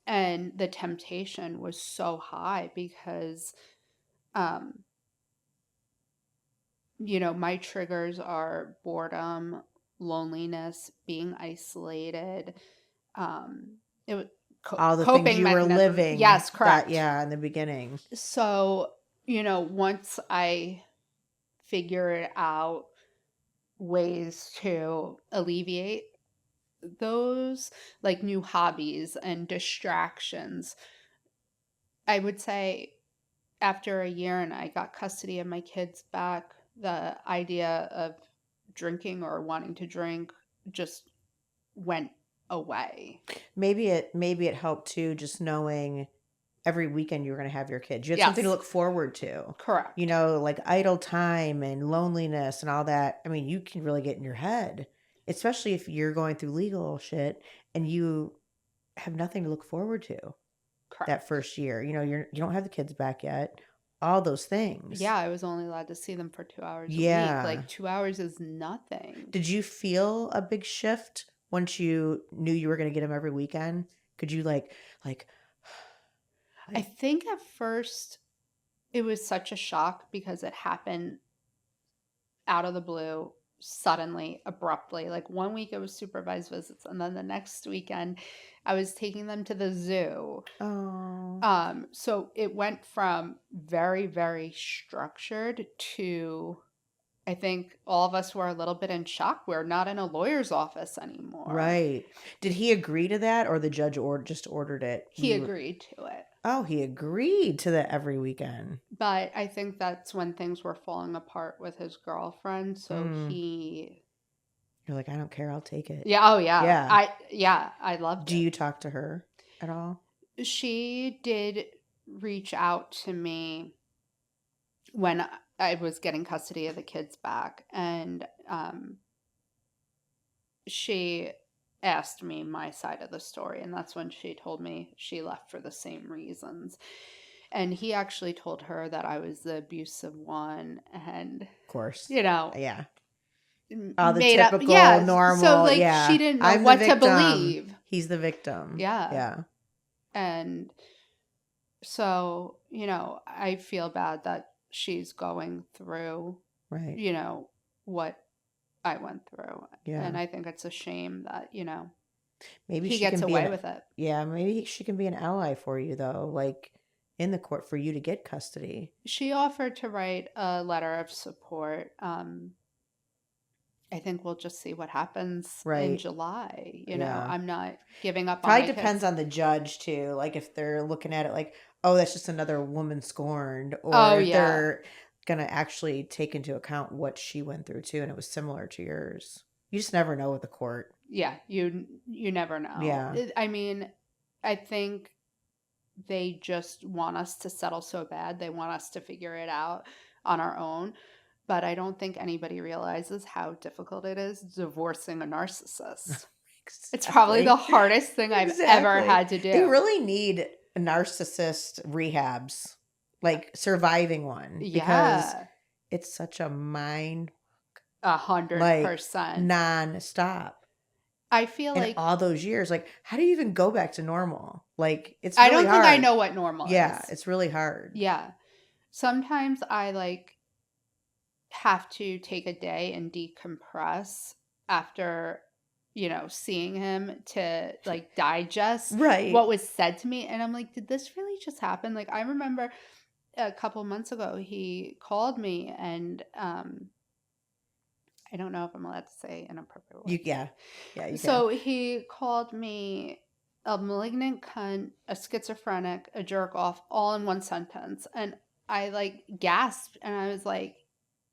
And the temptation was so high because, um, my triggers are boredom, loneliness, being isolated, um, it, All the things coping you were mechanisms. living Yes, that, correct. yeah, in the beginning. So, once I figured out ways to alleviate those, like new hobbies and distractions, I would say after a year and I got custody of my kids back, the idea of drinking or wanting to drink just went away. Maybe it helped too, just knowing every weekend you were going to have your kids. You had something to Yes, look forward to. correct. Like idle time and loneliness and all that. I mean, you can really get in your head, especially if you're going through legal shit and you have nothing to look forward to. that Correct. first year. You don't have the kids back yet. All those things. Yeah, I was only allowed to see them for 2 hours a week. Yeah. Like 2 hours is nothing. Did you feel a big shift once you knew you were going to get them every weekend? Could you like, I like, think at first it was such a shock because it happened out of the blue, suddenly, abruptly. Like one week it was supervised visits, and then the next weekend I was taking them to the zoo. oh, So it went from very, very structured to, I think all of us were a little bit in shock. We're not in a lawyer's office anymore. right. Did he agree to that, or the judge just ordered it when He you were? agreed to it. Oh, he agreed to that every weekend. But I think that's when things were falling apart with his girlfriend. So Mm. he, You're like, I don't care. I'll take it. yeah, oh yeah, Yeah. I loved Do it. you talk to her at all? She did reach out to me when I was getting custody of the kids back, and she asked me my side of the story, and that's when she told me she left for the same reasons. And he actually told her that I was the abusive one, and Of course. you know, Yeah. All the made up. typical, Yeah, so normal. like she Yeah. didn't know I'm the what to victim. believe. He's the victim. Yeah. Yeah. And so, I feel bad that she's going through, Right. what I went through. Yeah. And I think it's a shame that, Maybe he she gets can be away with it. yeah, maybe she can be an ally for you though, like in the court for you to get custody. She offered to write a letter of support. I think we'll just see what happens in Right. July. Yeah. I'm not giving up on Probably my depends kids. on the judge too. Like if they're looking at it like, oh, that's just another woman scorned, or Oh, if yeah. they're gonna actually take into account what she went through too, and it was similar to yours. You just never know with the court. Yeah, you never know. Yeah. I mean, I think they just want us to settle so bad. They want us to figure it out on our own. But I don't think anybody realizes how difficult it is divorcing a narcissist. It's probably the Exactly. hardest thing I've ever Exactly. had to They do. really need narcissist rehabs, like surviving one, because Yeah, it's such a mind like 100%. nonstop. I feel And like all those years, like, how do you even go back to normal? Like, it's I really don't think I hard. know what normal Yeah, is. it's really hard. Yeah. Sometimes I have to take a day and decompress after, seeing him to digest Right. what was said to me. And I'm like, did this really just happen? Like, I remember a couple months ago, he called me and, I don't know if I'm allowed to say inappropriate You words. yeah. Yeah, you can. So he called me a malignant cunt, a schizophrenic, a jerk off, all in one sentence. And I gasped and I was like,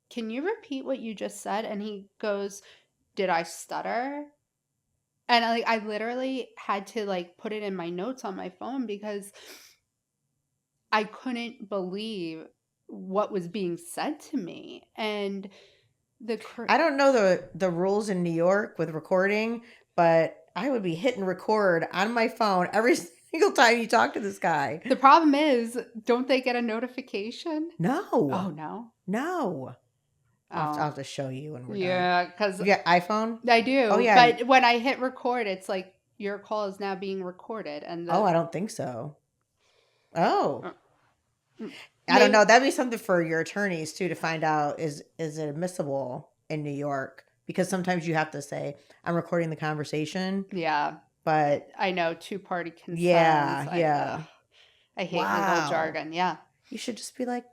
can you repeat what you just said? And he goes, did I stutter? And I literally had to put it in my notes on my phone because I couldn't believe what was being said to me. And I don't know the rules in New York with recording, but I would be hitting record on my phone every single time you talk to this guy. the problem is, don't they get a notification? No. Oh, no. No. I'll Oh, have to show you when we're done. yeah, because You got iPhone? I Oh do. yeah. But when I hit record, it's like your call is now being recorded, and Oh, I don't think so. Oh. uh, I don't maybe know. That'd be something for your attorneys too to find out is it admissible in New York? Because sometimes you have to say, I'm recording the conversation. yeah. But I know two-party consents. yeah, yeah. I hate legal Wow. jargon. Yeah. You should just be like,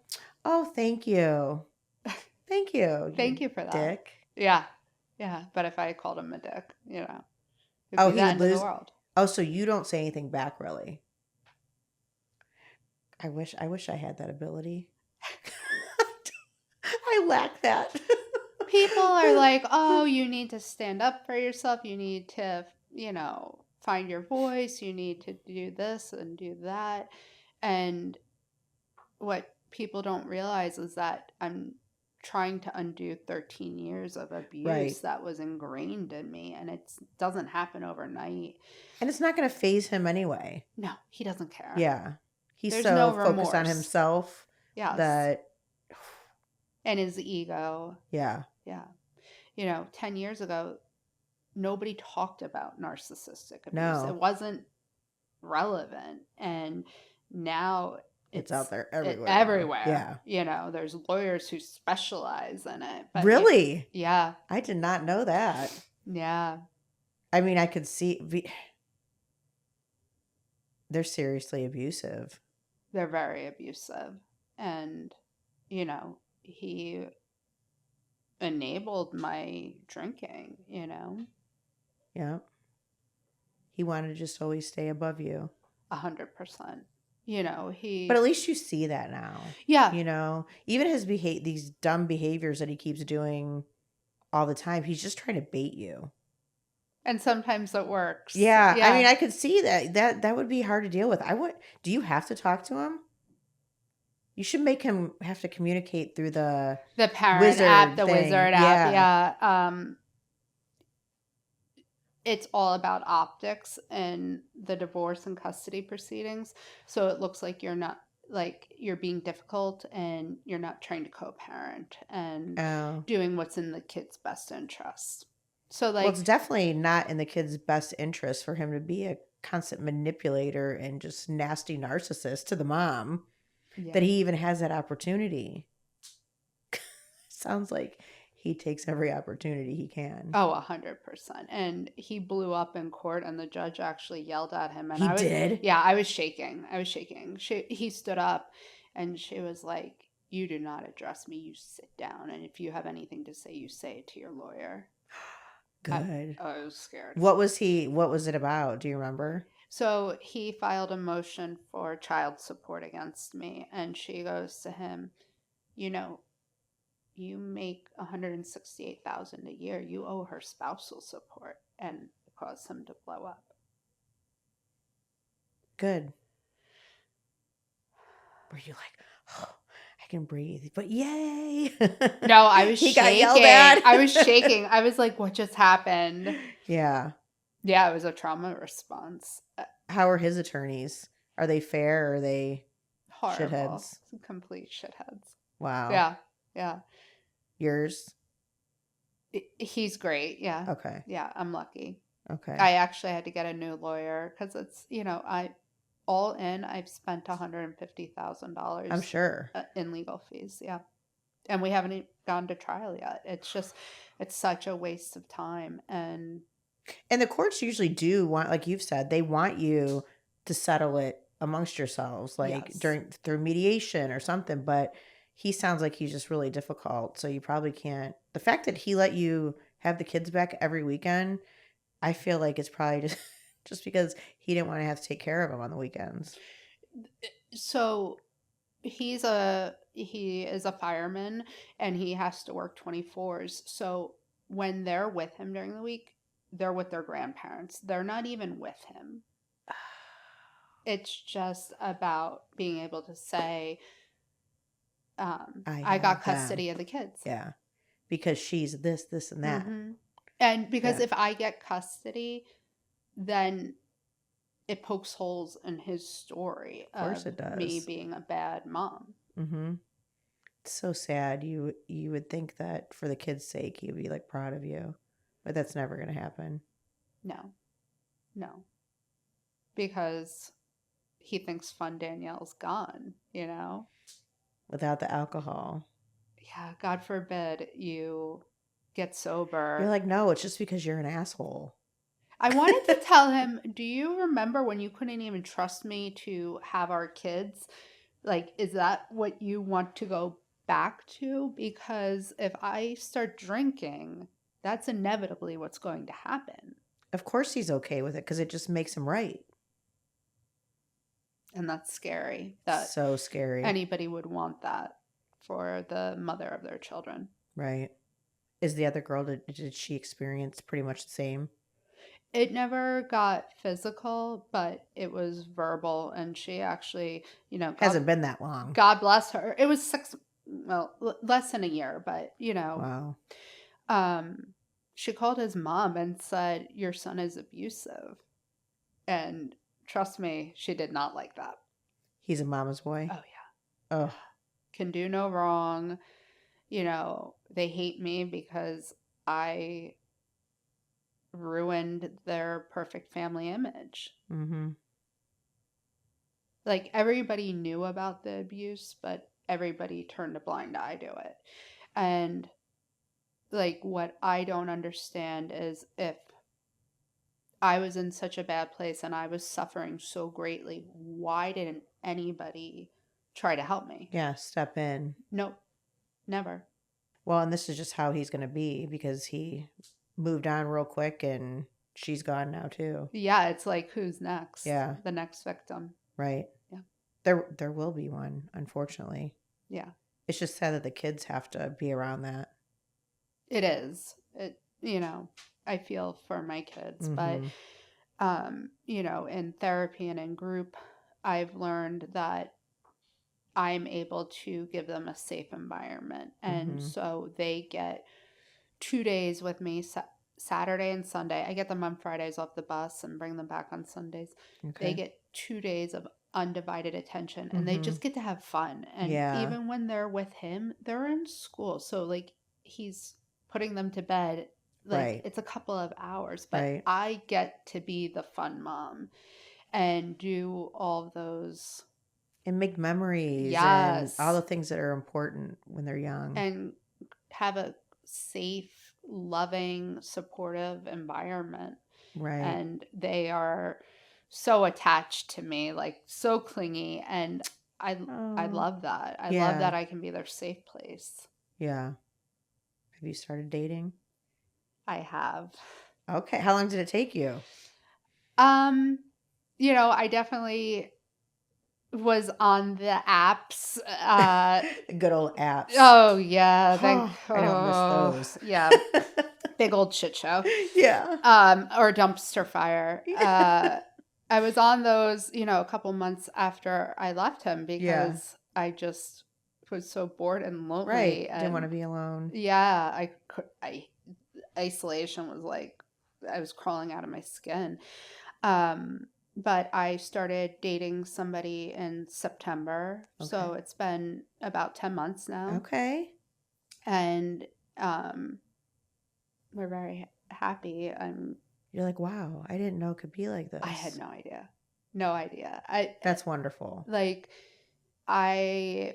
oh, thank you. Thank you, Thank you you for that. dick. Yeah. Yeah. But if I called him a dick, it'd Oh, be the he would end of the lose. world. Oh, so you don't say anything back really. I wish I had that ability. I lack that. People are like, oh, you need to stand up for yourself. You need to, find your voice. You need to do this and do that. And what people don't realize is that I'm trying to undo 13 years of abuse Right. that was ingrained in me, and it doesn't happen overnight. And it's not going to phase him anyway. No, he doesn't care. Yeah. He's There's so no focused on remorse. himself Yes. that, And his ego. yeah, Yeah. 10 years ago, nobody talked about narcissistic abuse. It no, wasn't relevant. And now it's out it's there everywhere now. everywhere. Yeah. There's lawyers who specialize in it. But Really? yeah. I did not know that. Yeah. I mean, I could see they're seriously abusive. They're very abusive. And, he enabled my drinking. Yeah. He wanted to just always stay above you. 100%. But at least you see that now. Yeah. Even these dumb behaviors that he keeps doing all the time, he's just trying to bait you. And sometimes it works. Yeah. I mean, I could see that would be hard to deal with. Do you have to talk to him? You should make him have to communicate through the parent wizard app, the thing. wizard app. Yeah. It's all about optics in the divorce and custody proceedings. So it looks like you're being difficult, and you're not trying to co-parent and doing what's in the kid's best interest. So well, it's definitely not in the kid's best interest for him to be a constant manipulator and just nasty narcissist to the mom. yeah. That he even has that opportunity. Sounds like he takes every opportunity he can. Oh, 100%. And he blew up in court, and the judge actually yelled at him. And He did? Yeah, I was shaking. He stood up, and she was like, "You do not address me. You sit down. And if you have anything to say, you say it to your lawyer." Good. I was scared. What was it about? Do you remember? So he filed a motion for child support against me, and she goes to him, you make $168,000 a year. You owe her spousal support, and caused him to blow up. Good. Were you like, oh, I can breathe, but yay? No, I was he shaking. got yelled at. I was shaking. I was like, what just happened? Yeah. Yeah, it was a trauma response. How are his attorneys? Are they fair or are they horrible shitheads? Complete shitheads. Wow. Yeah. Yours? He's great. Yeah. Okay. Yeah, I'm lucky. Okay. I actually had to get a new lawyer because it's, I've spent $150,000. I'm sure. In legal fees. Yeah. And we haven't even gone to trial yet. It's such a waste of time. And the courts usually do want, like you've said, they want you to settle it amongst yourselves, like through mediation or something. But he sounds like he's just really difficult. So you probably can't. The fact that he let you have the kids back every weekend, I feel like it's probably just because he didn't want to have to take care of them on the weekends. So he is a fireman, and he has to work 24s. So when they're with him during the week, they're with their grandparents. They're not even with him. It's just about being able to say, I got custody of the kids. Yeah. Because she's this, and that. Mm-hmm. And because if I get custody, then it pokes holes in his story of course it does. Me being a bad mom. Mm-hmm. It's so sad. You would think that for the kids' sake, he'd be like proud of you. But that's never going to happen. No. Because he thinks Fun Danielle's gone, Without the alcohol. Yeah, God forbid you get sober. You're like, no, it's just because you're an asshole. I wanted to tell him, do you remember when you couldn't even trust me to have our kids? Like, is that what you want to go back to? Because if I start drinking, that's inevitably what's going to happen. Of course he's okay with it because it just makes him right. And that's scary. So scary. Anybody would want that for the mother of their children. Right. Is the other girl, did she experience pretty much the same? It never got physical, but it was verbal. And she actually, hasn't been that long. God bless her. It was well, less than a year, but Wow. um, she called his mom and said, "Your son is abusive." And trust me, she did not like that. He's a mama's boy. Oh, yeah. Oh, Yeah. Can do no wrong. They hate me because I ruined their perfect family image. mm-hmm. Like, everybody knew about the abuse, but everybody turned a blind eye to it. And, like, what I don't understand is, if I was in such a bad place and I was suffering so greatly, why didn't anybody try to help me? Yeah, step in. Nope, never. Well, and this is just how he's going to be because he moved on real quick and she's gone now too. Yeah, it's like, who's next? Yeah, The next victim. right. Yeah. There will be one, unfortunately. Yeah. It's just sad that the kids have to be around that. It is. I feel for my kids, but Mm-hmm. in therapy and in group, I've learned that I'm able to give them a safe environment. And Mm-hmm. so they get 2 days with me, Saturday and Sunday. I get them on Fridays off the bus and bring them back on Sundays. They Okay. get 2 days of undivided attention, and they Mm-hmm. just get to have fun. And Yeah. even when they're with him, they're in school. So, like, he's putting them to bed. Like, Right. it's a couple of hours, but Right. I get to be the fun mom and do all those. And make memories and all Yes. the things that are important when they're young. And have a safe, loving, supportive environment. Right. And they are so attached to me, like, so clingy, and I Oh, love that. I love yeah. that I can be their safe place. Yeah. Have you started dating? I have. Okay. How long did it take you? Um, I definitely was on the apps. The good old apps. Oh yeah, Oh, I don't miss those. yeah, big old shit show. Yeah. Or dumpster fire. I was on those, a couple months after I left him Yeah. because I just was so bored and lonely. Right. Didn't want to And be alone. yeah, isolation was like, I was crawling out of my skin. Um, but I started dating somebody in September. Okay. So it's been about 10 months now. Okay. And um, we're very happy. You're like, wow, I didn't know it could be like I had this. no idea. No idea. That's wonderful. Like, I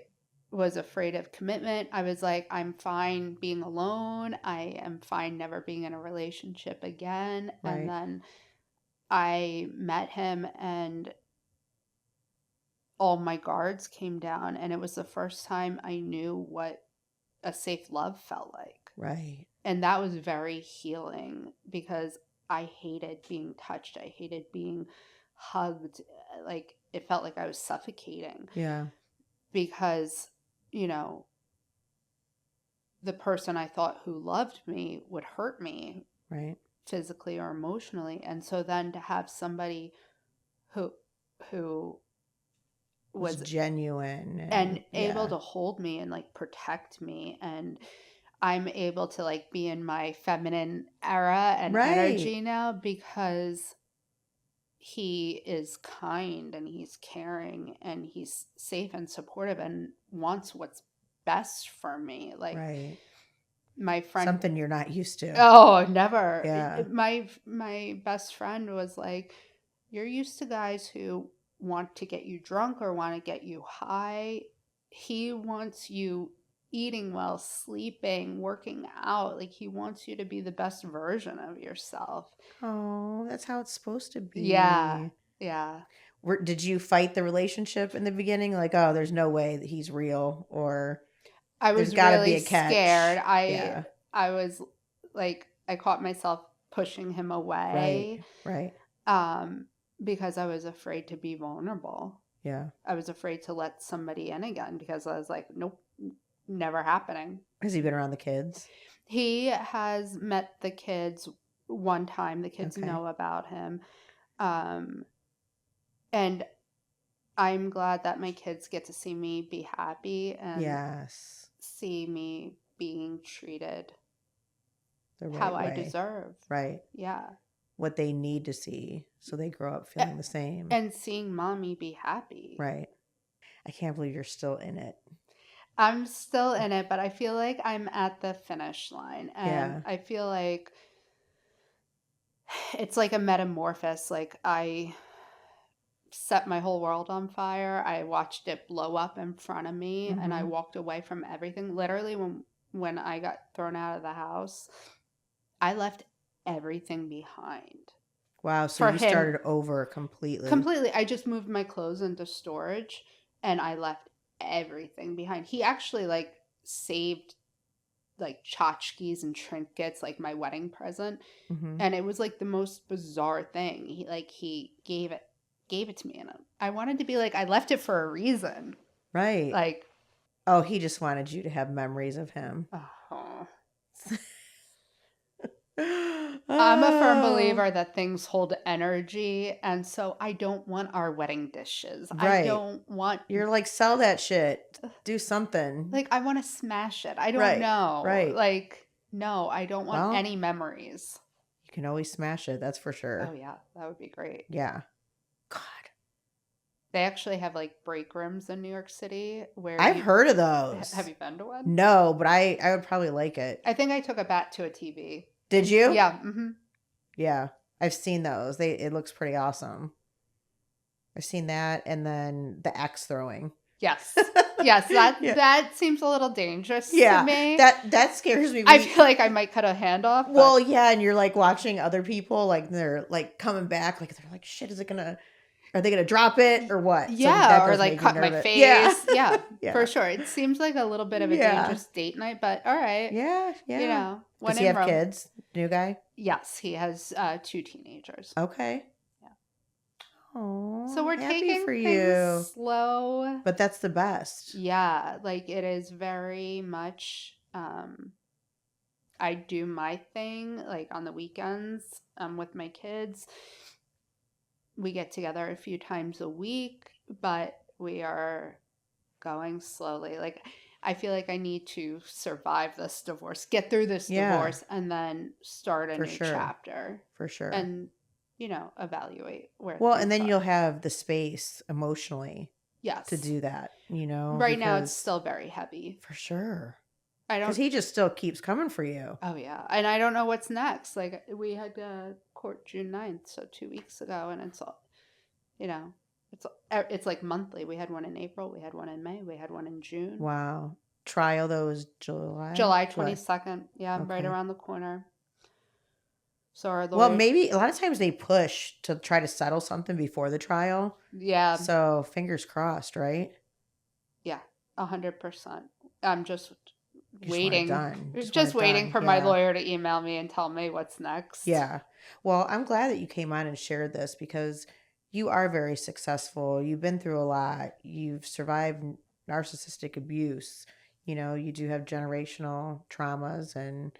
was afraid of commitment. I was like, I'm fine being alone. I am fine never being in a relationship again. And Right. then I met him, and all my guards came down, and it was the first time I knew what a safe love felt like. Right. And that was very healing because I hated being touched. I hated being hugged. Like, it felt like I was suffocating Yeah. because, you know, the person I thought who loved me would hurt me Right. physically or emotionally. And so then to have somebody who who Was was genuine and and able yeah. to hold me and, like, protect me, and I'm able to, like, be in my feminine era and Right. energy now because he is kind and he's caring and he's safe and supportive and wants what's best for me. Like, Right. my friend, Something you're not used to. oh, never. Yeah. My best friend was like, "You're used to guys who want to get you drunk or want to get you high. He wants you eating well, sleeping, working out. Like, he wants you to be the best version of yourself." Oh, that's how it's supposed to Yeah. be. Yeah. Did you fight the relationship in the beginning? Like, oh, there's no way that he's real, or I there's was got to be really a scared. catch. I Yeah. I was like, I caught myself pushing him Right. away, Right. um because I was afraid to be vulnerable. Yeah. I was afraid to let somebody in again because I was like, nope, never happening. Has he been around the kids? He has met the kids one time. The kids Okay. know about him. Um, and I'm glad that my kids get to see me be happy. And Yes. see me being treated The how right I way. deserve. Right. Yeah. What they need to see so they grow up A- feeling the same. And seeing mommy be happy. Right. I can't believe you're still in it. I'm still in it, but I feel like I'm at the finish line. And Yeah. I feel like it's like a metamorphosis. Like I set my whole world on fire. I watched it blow up in front of me and I Mm-hmm. walked away from everything. Literally when I got thrown out of the house, I left everything behind Wow. So for you him started over completely. completely. I just moved my clothes into storage and I left everything behind. He actually like saved like tchotchkes and trinkets like my wedding present, Mm-hmm. and it was like the most bizarre thing. He gave it to me, and I wanted to be like, I left it for a reason. Right. Like, Oh, he just wanted you to have memories of him. oh. I'm a firm Oh. believer that things hold energy, and so I don't want our wedding dishes. I Right. don't want, You're like, sell that shit. Do something. like, I want to smash it. I don't Right. know. Right. Like, no, I don't want Well, any memories. you can always smash it. That's for Oh sure. yeah, that would be great. Yeah. God. They actually have like break rooms in New York City where I've you heard of have those. you been to one? No, but I would probably like it. I think I took a bat to a TV. Did you? Yeah, mm-hmm. Yeah. I've seen those. It looks pretty awesome. I've seen that and then the axe throwing. Yes. Yes, that Yeah. that seems a little dangerous to Yeah. me. That scares me. I feel like I might cut a hand off, but Well, yeah, and you're like watching other people like they're like coming back, like they're like, shit, are they gonna drop it or what? So yeah, that or does like make me cut my nervous. Yeah. face. Yeah, for Yeah. sure. It seems like a little bit of a Yeah. dangerous date night, but all right. Yeah. You Yeah. know, Does when he in have Rome. kids? New guy? Yes, he has two teenagers. Okay. Yeah. So Oh, we're happy taking for things you. slow. But that's the best. Yeah, like it is very much I do my thing like on the weekends with my kids. We get together a few times a week, but we are going slowly. Like I feel like I need to survive this divorce, get through this Yeah, divorce and then start a for new sure. chapter For sure. and evaluate where Well, and things then you'll are. have the space emotionally to Yes. do that, Right now it's because still very heavy. for sure. I Because don't. he just still keeps coming for you. Oh yeah, and I don't know what's next. Like we had court June 9th, so 2 weeks ago, and it's all, you know, it's like monthly. We had one in April, we had one in May, we had one in June. Wow. Trial though is July? July July. 22nd, yeah, right Okay. around the corner. So our Well, lawyer, maybe a lot of times they push to try to settle something before the trial. yeah, So fingers crossed, right? yeah, 100%. I'm just You just want it waiting, done. Just want just it waiting done. for my Yeah. lawyer to email me and tell me what's next. Yeah. Well, I'm glad that you came on and shared this because you are very successful. You've been through a lot. You've survived narcissistic abuse. You do have generational traumas, and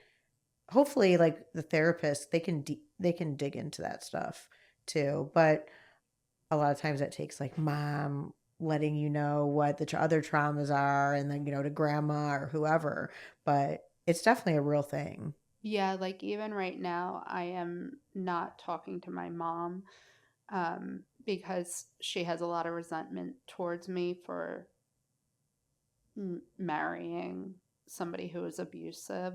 hopefully like the therapist, they can dig into that stuff too. But a lot of times that takes like mom letting you know what the other traumas are, and then to grandma or whoever. But it's definitely a real thing. Yeah, like even right now, I am not talking to my mom because she has a lot of resentment towards me for marrying somebody who is abusive.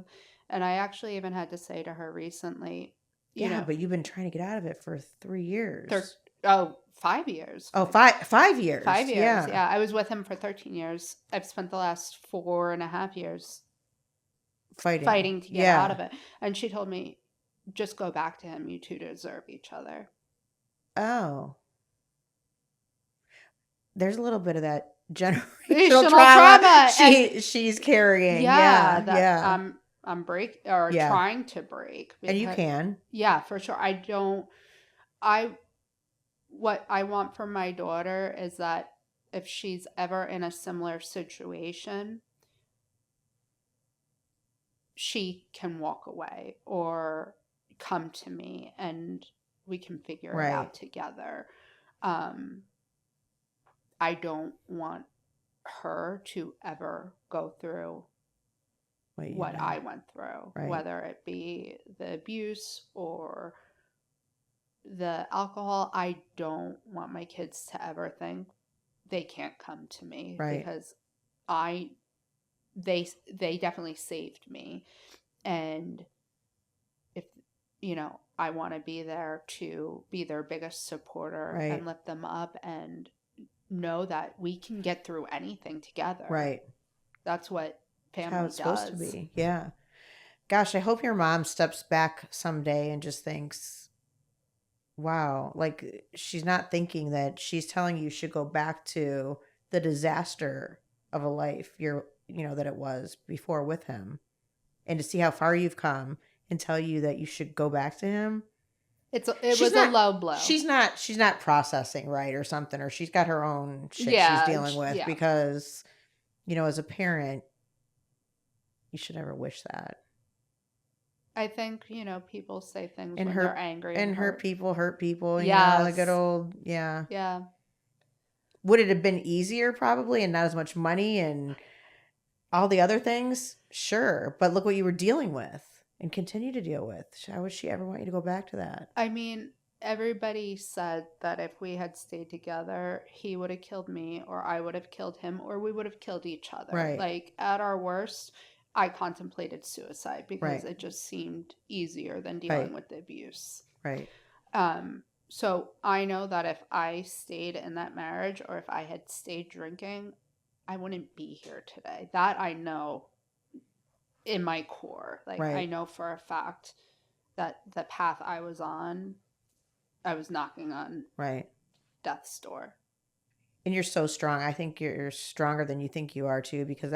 And I actually even had to say to her recently, you Yeah, know, but you've been trying to get out of it for 3 years. oh, 5 years. Oh, 5 years. 5 years. Yeah. Yeah. I was with him for 13 years. I've spent the last 4.5 years Fighting. fighting to get out Yeah. of it. And she told me, just go back to him. You two deserve each other. Oh. There's a little bit of that generational Relational trauma trauma. And she's carrying. yeah, Yeah. that Yeah. I'm Yeah. trying to break And you because can. yeah, for sure. I what I want for my daughter is that if she's ever in a similar situation, she can walk away or come to me and we can figure it Right. out together. Um, I don't want her to ever go through what I went through, Right. whether it be the abuse or the alcohol. I don't want my kids to ever think they can't come to me, Right. because I they definitely saved me. And if, I want to be there to be their biggest supporter Right. and lift them up and know that we can get through anything together. Right. That's what That's family how it's does. supposed to be. Yeah. Gosh, I hope your mom steps back someday and just thinks, wow, like she's not thinking that she's telling you should go back to the disaster of a life that it was before with him, and to see how far you've come and tell you that you should go back to him. It She's was not, a low blow. She's not processing right or something, or she's got her own shit she's Yeah, dealing with, yeah. because as a parent, you should never wish that. I think, people say things And when they're angry and hurt people hurt people. Yes. The good old, yeah. Yeah. Would it have been easier probably, and not as much money and all the other things? Sure. But look what you were dealing with and continue to deal with. How would she ever want you to go back to that? I mean, everybody said that if we had stayed together, he would have killed me, or I would have killed him, or we would have killed each other. Right. Like, at our worst, I contemplated suicide because Right. it just seemed easier than dealing Right. with the abuse. Right. So I know that if I stayed in that marriage, or if I had stayed drinking, I wouldn't be here today. That I know in my core. Like, Right. I know for a fact that the path I was on, I was knocking on Right. death's door. And you're so strong. I think you're stronger than you think you are too, because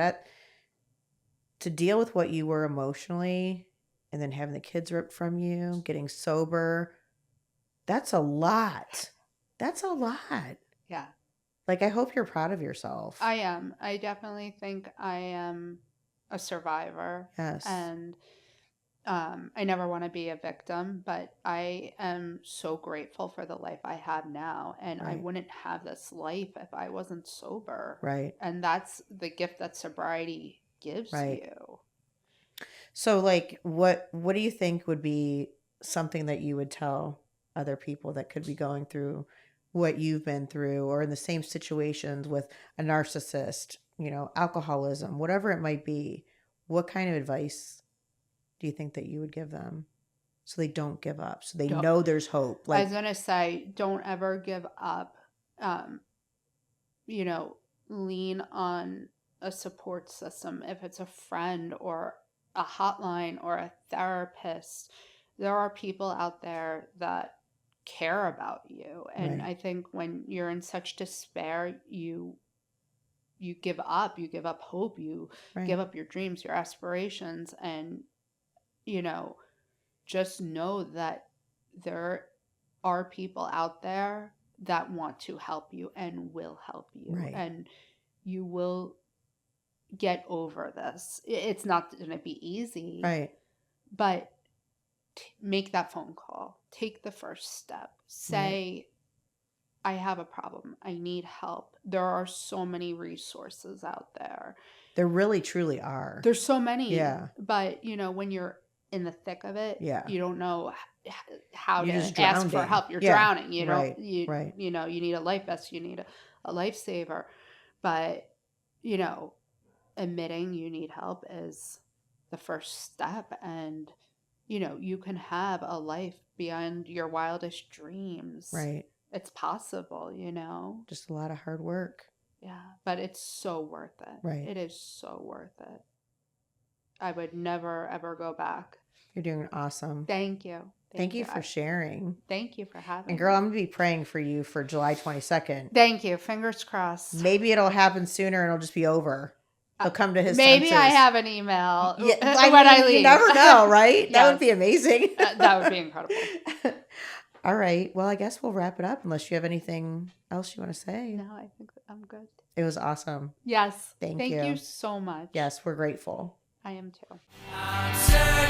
to deal with what you were emotionally, and then having the kids ripped from you, getting sober, that's a lot. That's a lot. Yeah. Like, I hope you're proud of yourself. I am. I definitely think I am a survivor. Yes. And I never want to be a victim, but I am so grateful for the life I have now. And I Right. wouldn't have this life if I wasn't sober. Right. And that's the gift that sobriety gives Right. you. So, like, what do you think would be something that you would tell other people that could be going through what you've been through, or in the same situations with a narcissist, alcoholism, whatever it might be? What kind of advice do you think that you would give them so they don't give up, so they know there's hope? I was going to say, don't ever give up. Lean on a support system. If it's a friend or a hotline or a therapist, there are people out there that care about you. And Right. I think when you're in such despair, you give up. You give up hope. You Right. give up your dreams, your aspirations, and just know that there are people out there that want to help you and will help you. Right. And you will get over this. It's not going to be easy. Right. But make that phone call. Take the first step. Say, I have a problem. I need help. There are so many resources out there. There really, truly are. There's so many. Yeah. But, when you're in the thick of it, Yeah. you don't know how You're to just ask for drowning. help. You're Yeah. drowning. You Right. don't, you need a life vest. You need a lifesaver. But, admitting you need help is the first step. And, you can have a life beyond your wildest dreams. Right. It's possible, Just a lot of hard work. Yeah, but it's so worth it. Right. It is so worth it. I would never, ever go back. You're doing awesome. Thank you. Thank you for sharing. Thank you for having me. And girl, I'm going to be praying for you for July 22nd. Thank you. Fingers crossed. Maybe it'll happen sooner and it'll just be over. He'll come to his Maybe senses. I have an email when I leave. You never know, right? Yes. That would be amazing. That would be incredible. All right. Well, I guess we'll wrap it up unless you have anything else you want to say. No, I think I'm good. It was awesome. Yes. Thank you. Thank you so much. Yes, we're grateful. I am too.